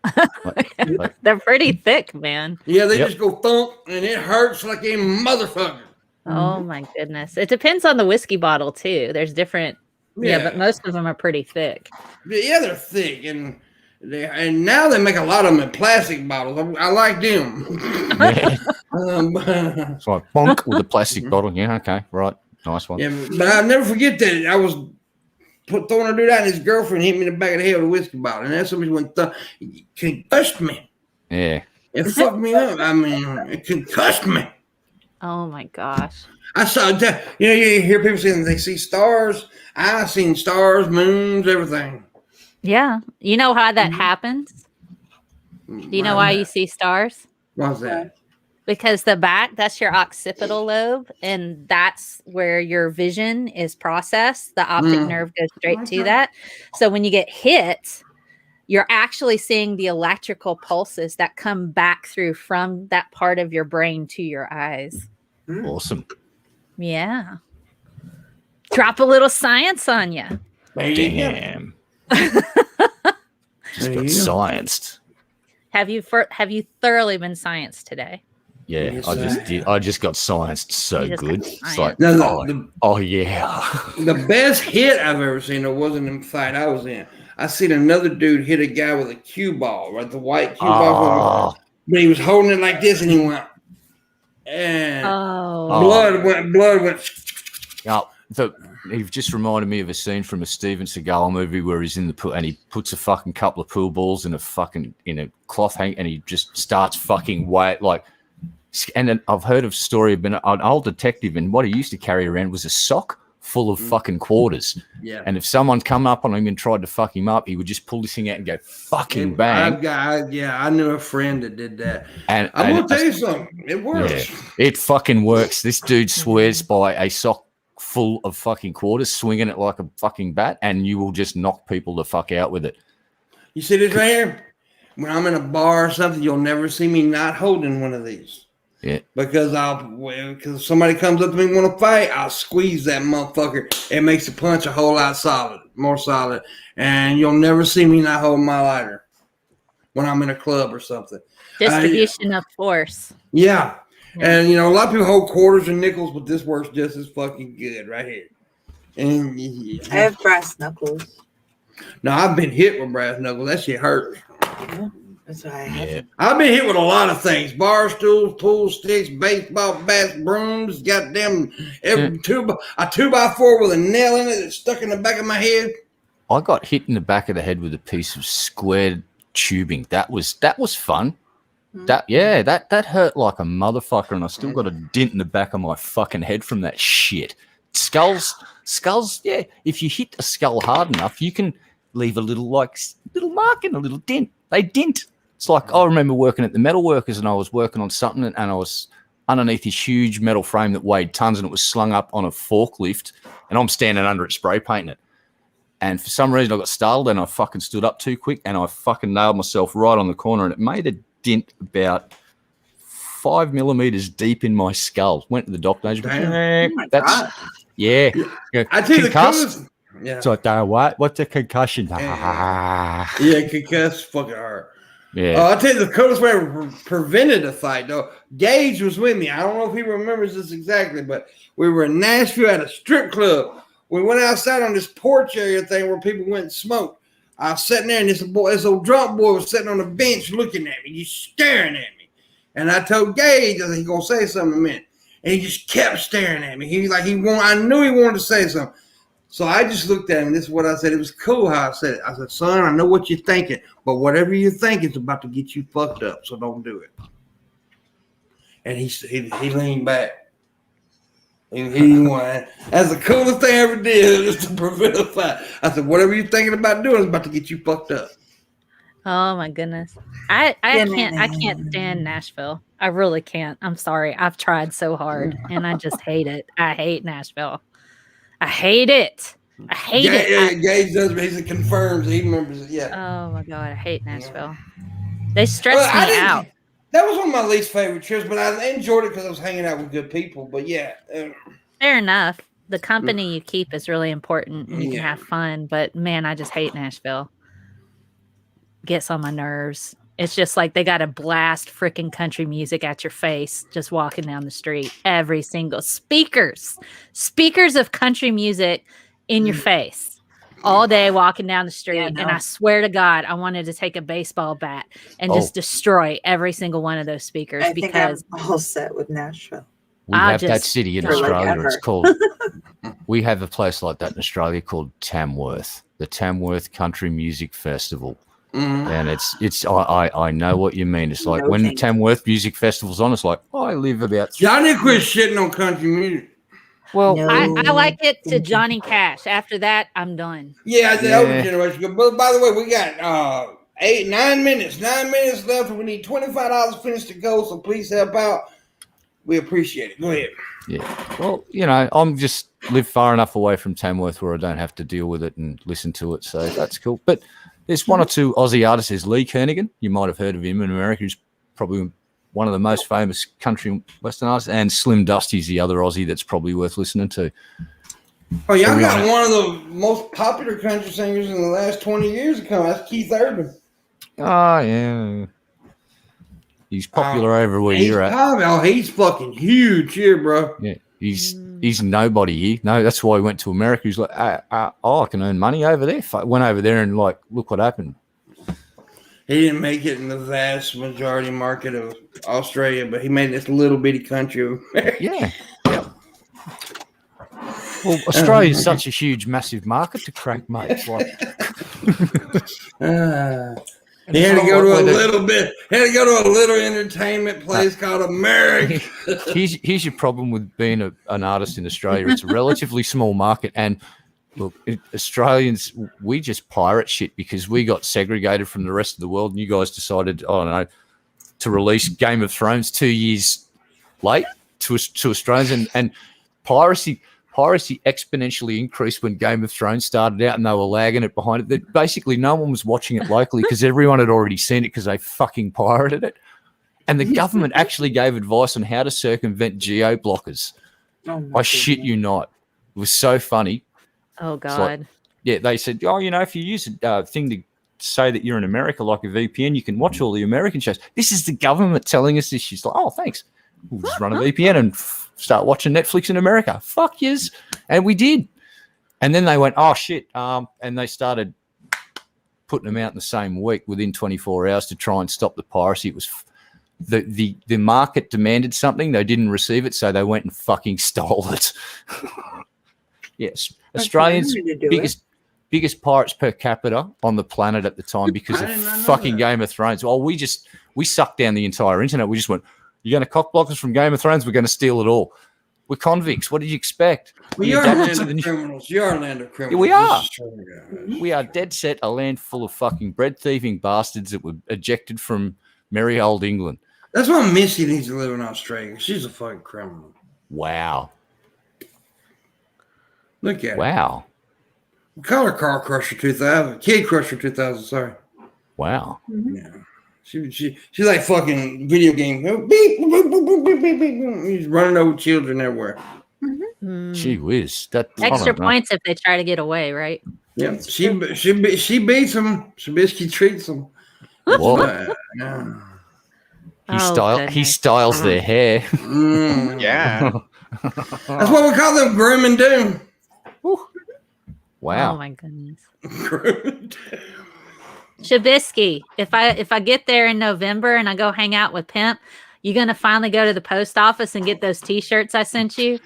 They're pretty thick, man. Yeah, they just go thump, and it hurts like a motherfucker. Oh my goodness. It depends on the whiskey bottle too. There's different but most of them are pretty thick. Yeah, they're thick, and now they make a lot of them in plastic bottles. I like them. It's like bonk with a plastic bottle. Yeah, okay, right. Nice one. Yeah, but I'll never forget that I was throwing a dude out, and his girlfriend hit me in the back of the head with a whiskey bottle, and then somebody went concussed me. Yeah. It fucked me up. I mean, it concussed me. Oh my gosh. I saw that. You hear people saying they see stars. I seen stars, moons, everything. Yeah. You know how that happens? Do you know why you see stars? Why's that? Because the back, that's your occipital lobe, and that's where your vision is processed. The optic nerve goes straight to that. So when you get hit, you're actually seeing the electrical pulses that come back through from that part of your brain to your eyes. Awesome. Yeah. Drop a little science on you. Damn. Just got scienced. Have you thoroughly been scienced today? Yeah, Yes, I just did. I just got scienced so good. It's like, Now, yeah. the best hit I've ever seen, it wasn't in the fight I was in. I seen another dude hit a guy with a cue ball, right? The white cue ball. But he was holding it like this, and he went, and blood went. You've just reminded me of a scene from a Steven Seagal movie where he's in the pool and he puts a fucking couple of pool balls in a cloth hang, and he just starts fucking like. And then I've heard of a story of an old detective, and what he used to carry around was a sock full of fucking quarters. Yeah. And if someone come up on him and tried to fuck him up, he would just pull this thing out and go fucking bang. I knew a friend that did that. And I'm going to tell you something. It works. Yeah, it fucking works. This dude swears by a sock full of fucking quarters, swinging it like a fucking bat, and you will just knock people the fuck out with it. You see this right here? When I'm in a bar or something, you'll never see me not holding one of these. Yeah. Because if somebody comes up to me and want to fight, I'll squeeze that motherfucker. It makes the punch a whole lot more solid. And you'll never see me not hold my lighter when I'm in a club or something. Distribution of force. Yeah. And, a lot of people hold quarters and nickels, but this works just as fucking good right here. And I have brass knuckles. No, I've been hit with brass knuckles. That shit hurts. That's why I have. Yeah. I've been hit with a lot of things: bar stools, pool sticks, baseball bats, brooms. Goddamn, a 2x4 with a nail in it that's stuck in the back of my head. I got hit in the back of the head with a piece of squared tubing. That was fun. That hurt like a motherfucker, and I still got a dent in the back of my fucking head from that shit. Skulls. Yeah, if you hit a skull hard enough, you can leave a little mark and a little dent. They dent. It's like I remember working at the metal workers, and I was working on something, and I was underneath this huge metal frame that weighed tons, and it was slung up on a forklift, and I'm standing under it spray painting it. And for some reason, I got startled and I fucking stood up too quick and I fucking nailed myself right on the corner and it made a dent about 5 millimeters deep in my skull. Went to the doctor. Oh my That's God. yeah. I tell you the Concussed? coolest. Yeah. So what? What's a concussion? Yeah, concussed fucking hard. Yeah. I'll tell you the coolest way we prevented a fight, though. Gage was with me. I don't know if he remembers this exactly, but we were in Nashville at a strip club. We went outside on this porch area thing where people went and smoked. I was sitting there, and this old drunk boy was sitting on the bench looking at me, just staring at me. And I told Gage, I said, he's going to say something in a minute. And he just kept staring at me. I knew he wanted to say something. So I just looked at him, and this is what I said. It was cool how I said it. I said, son, I know what you're thinking, but whatever you think is about to get you fucked up, so don't do it. And he leaned back. He won. That's the coolest thing I ever did, is to prevent a fight. I said, whatever you're thinking about doing is about to get you fucked up. Oh my goodness. I can't stand Nashville. I really can't. I'm sorry. I've tried so hard and I just hate it. I hate Nashville. I hate it. I hate it. Gage does, but he confirms. He remembers it. Yeah. Oh my God. I hate Nashville. They stress me out. That was one of my least favorite trips, but I enjoyed it because I was hanging out with good people. But yeah. Fair enough. The company you keep is really important and you can have fun. But man, I just hate Nashville. Gets on my nerves. It's just like they got to blast freaking country music at your face just walking down the street. Every single speakers of country music in your face all day walking down the street. And I swear to God, I wanted to take a baseball bat and just destroy every single one of those speakers because I'm all set with Nashville. We have that city in Australia. It's called. We have a place like that in Australia called Tamworth, the Tamworth Country Music Festival. And it's I know what you mean. It's like when the Tamworth Music Festival's on, it's like I live about. Y'all need to quit shitting on country music. Well, I like it to Johnny Cash. After that, I'm done. Yeah, the older generation. But by the way, we got 9 minutes. 9 minutes left. We need $25 to finish the goal. So please help out. We appreciate it. Go ahead. Yeah. Well, I'm just live far enough away from Tamworth where I don't have to deal with it and listen to it. So that's cool. But there's one or two Aussie artists. There's Lee Kernaghan. You might have heard of him in America. He's probably one of the most famous country western artists. And Slim Dusty's the other Aussie that's probably worth listening to. Oh, y'all got one of the most popular country singers in the last 20 years to come. That's Keith Urban. Oh, yeah. He's popular over where you're at. Oh, he's fucking huge here, bro. Yeah, he's nobody here. No, that's why he went to America. He's like, I can earn money over there. Went over there and look what happened. He didn't make it in the vast majority market of Australia, but he made this little bitty country. Yeah. Well, Australia is such a huge, massive market to crack, mate. He had to go to a little entertainment place called America. Here's your problem with being an artist in Australia. It's a relatively small market. And look, Australians, we just pirate shit because we got segregated from the rest of the world. And you guys decided, I don't know, to release Game of Thrones 2 years late to Australians. And piracy exponentially increased when Game of Thrones started out and they were lagging it behind it. Basically, no one was watching it locally because everyone had already seen it because they fucking pirated it. And the government actually gave advice on how to circumvent geo-blockers. I shit you not. It was so funny. Oh, God. They said, if you use a thing to say that you're in America, like a VPN, you can watch all the American shows. This is the government telling us this. She's like, oh, thanks. We'll just run a VPN and start watching Netflix in America. Fuck yes. And we did. And then they went, oh, shit. And they started putting them out in the same week within 24 hours to try and stop the piracy. It was the market demanded something. They didn't receive it, so they went and fucking stole it. Yes. Australians' biggest pirates per capita on the planet at the time because of fucking Game of Thrones. Well, we sucked down the entire internet. We just went, you're going to cock block us from Game of Thrones? We're going to steal it all. We're convicts. What did you expect? We are land of criminals. You are land of criminals. Yeah, we are. We are dead set a land full of fucking bread-thieving bastards that were ejected from merry old England. That's why Missy needs to live in Australia. She's a fucking criminal. Wow. Look at her. Wow. Color Car Crusher 2000. Kid Crusher 2000, sorry. Wow. Yeah. She's like fucking video game. Beep, beep, beep, beep, beep, beep, beep, beep. He's running over children everywhere. Gee whiz. That Extra points if they try to get away, right? Yeah, she beats them. Shabisky treats them. What? He styles their hair. Yeah. That's what we call them, groom and doom. Wow. Oh my goodness. Shabisky, if I get there in November and I go hang out with Pimp, you gonna finally go to the post office and get those T-shirts I sent you?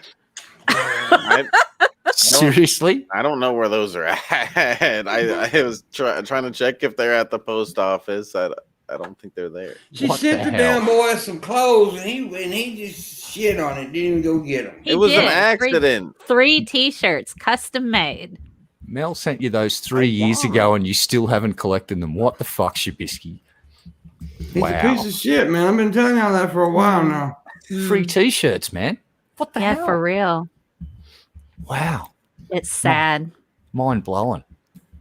Seriously? I don't know where those are at. I was trying to check if they're at the post office. I don't think they're there. She sent the damn boy some clothes, and he just shit on it. Didn't even go get them. It was an accident. Three T-shirts, custom made. Mel sent you those 3 years ago, and you still haven't collected them. What the fuck, Shabisky? He's a piece of shit, man. I've been telling y'all that for a while now. Free T-shirts, man. What the hell? Yeah, for real. Wow. It's sad. Mind blowing.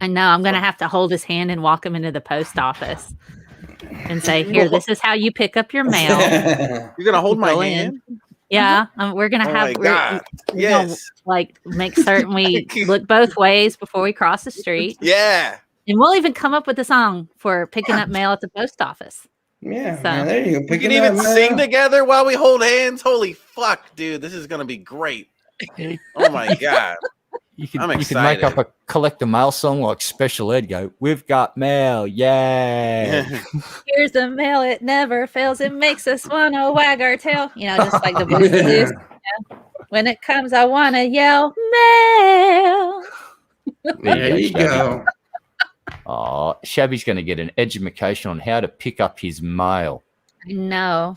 I know. I'm going to have to hold his hand and walk him into the post office and say, here, this is how you pick up your mail. You're going to hold my hand? Yeah. We're going to have, yes. Like, make certain we look both ways before we cross the street. Yeah. And we'll even come up with a song for picking up mail at the post office. Yeah. So, man, there you go. We can even sing together while we hold hands. Holy fuck, dude. This is going to be great. Oh my God. You can make up a collect mail song like Special Ed. Go, we've got mail, yay! Here's the mail, it never fails. It makes us wanna wag our tail. You know, just like the Blues Blues. Yeah. When it comes, I wanna yell mail. There you go. Oh, Shabby's going to get an education on how to pick up his mail. No.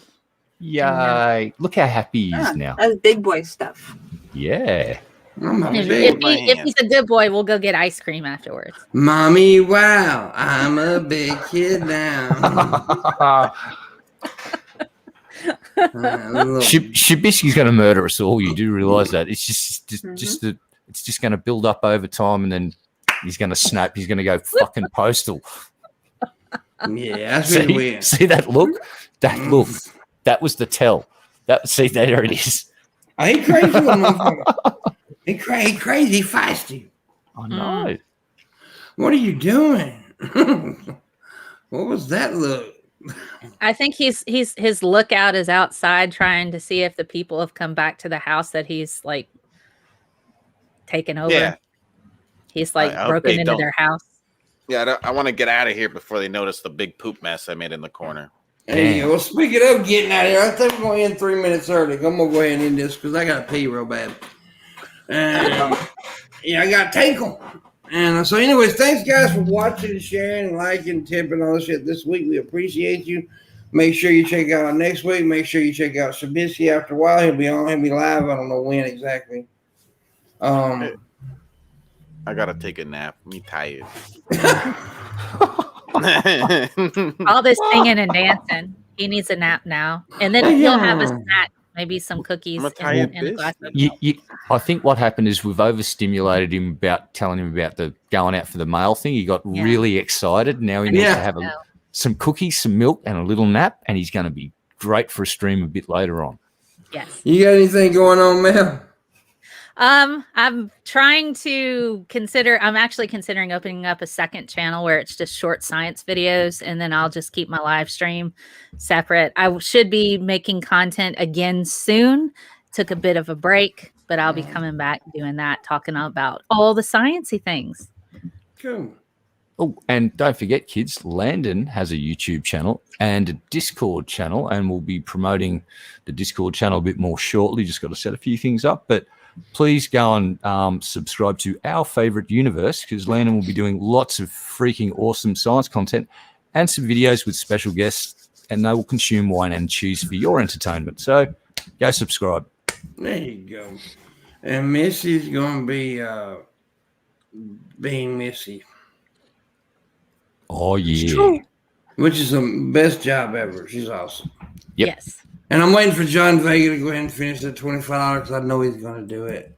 Yay! Look how happy he is now. That's big boy stuff. Yeah. If he's a good boy, we'll go get ice cream afterwards. Mommy, wow, I'm a big kid now. Shabisky's going to murder us all. You do realize that it's just going to build up over time, and then he's going to snap. He's going to go fucking postal. Yeah, that's really weird. See that look? That look. That was the tell. There it is. He crazy, motherfucker. He crazy feisty. I know. What are you doing? What was that look? I think his lookout is outside trying to see if the people have come back to the house that he's like taken over. Yeah. He's like broken into their house. Yeah, I want to get out of here before they notice the big poop mess I made in the corner. Hey, well, speaking of getting out of here, I think we're going to end 3 minutes early. I'm going to go ahead and end this because I got to pee real bad. And I got tinkle. And so anyways, thanks guys for watching and sharing and liking, tipping, all this shit this week. We appreciate you. Make sure you check out next week. Make sure you check out Shabisky after a while. He'll be live. I don't know when exactly. I gotta take a nap. Me tired. All this singing and dancing. He needs a nap now. And then he'll have a snack. Maybe some cookies and a glass of milk. I think what happened is we've overstimulated him about telling him about the going out for the mail thing. He got really excited. Now he needs to have some cookies, some milk, and a little nap, and he's going to be great for a stream a bit later on. Yes. You got anything going on, Mel? I'm actually considering opening up a second channel where it's just short science videos, and then I'll just keep my live stream separate. I should be making content again soon. Took a bit of a break, but I'll be coming back doing that, talking about all the sciencey things. Cool. Oh, and don't forget, kids, Landon has a YouTube channel and a Discord channel, and we'll be promoting the Discord channel a bit more shortly. Just got to set a few things up, but please go and subscribe to Our Favorite Universe, because Landon will be doing lots of freaking awesome science content and some videos with special guests, and they will consume wine and cheese for your entertainment. So go subscribe. There you go. And Missy's going to be being Missy. Oh, yeah. Which is the best job ever. She's awesome. Yep. Yes. And I'm waiting for John Vega to go ahead and finish the $25 because I know he's going to do it.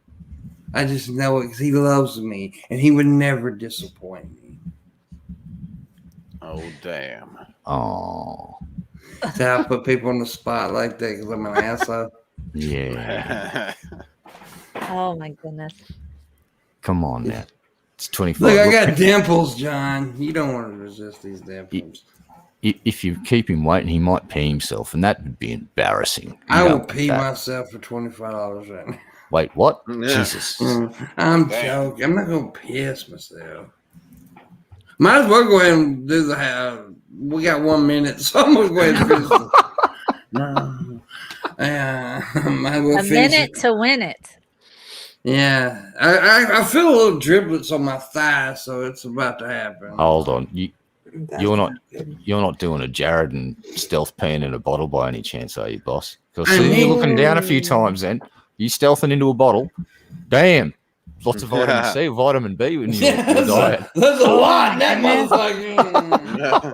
I just know it because he loves me and he would never disappoint me. Oh, damn. Oh, So I put people on the spot like that because I'm an asshole. yeah. Oh my goodness. Come on now. It's 25. Look, I Look, got dimples, John. You don't want to resist these dimples. if you keep him waiting, he might pee himself, and that would be embarrassing. I You will don't pee want that. myself for $25 right now. Wait, what? Yeah. Jesus. I'm Damn. joking. I'm not going to piss myself. Might as well go ahead and do the house. We got 1 minute, so I'm going to go ahead and finish this. Might as well A finish minute it. to win it. Yeah. I feel a little driblets on my thigh, so it's about to happen. Hold on. That's You're not good. you're not doing a Jared and stealth peeing in a bottle by any chance, are you, boss? Because I see you mean- looking down a few times then. You stealthing into a bottle. Damn. Lots of vitamin C, vitamin B in your, Yeah, your diet. there's a Oh lot in my that goodness. motherfucker.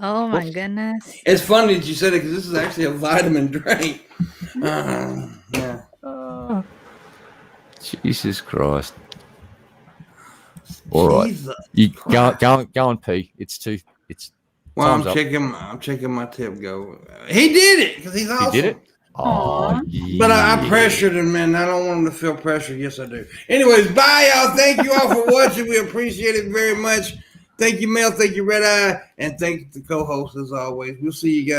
Oh my goodness. It's funny that you said it because this is actually a vitamin drink. Yeah. Jesus Christ. All right. Jesus. You go and pee. It's Well, Time's I'm up. checking my tip go. He did it because he's awesome. did it? Oh, Aw. But I yeah. pressured him, man. I don't want him to feel pressure. Yes, I do. Anyways, bye, y'all. Thank you all for watching. We appreciate it very much. Thank you, Mel. Thank you, Red Eye. And thank you to co-host as always. We'll see you guys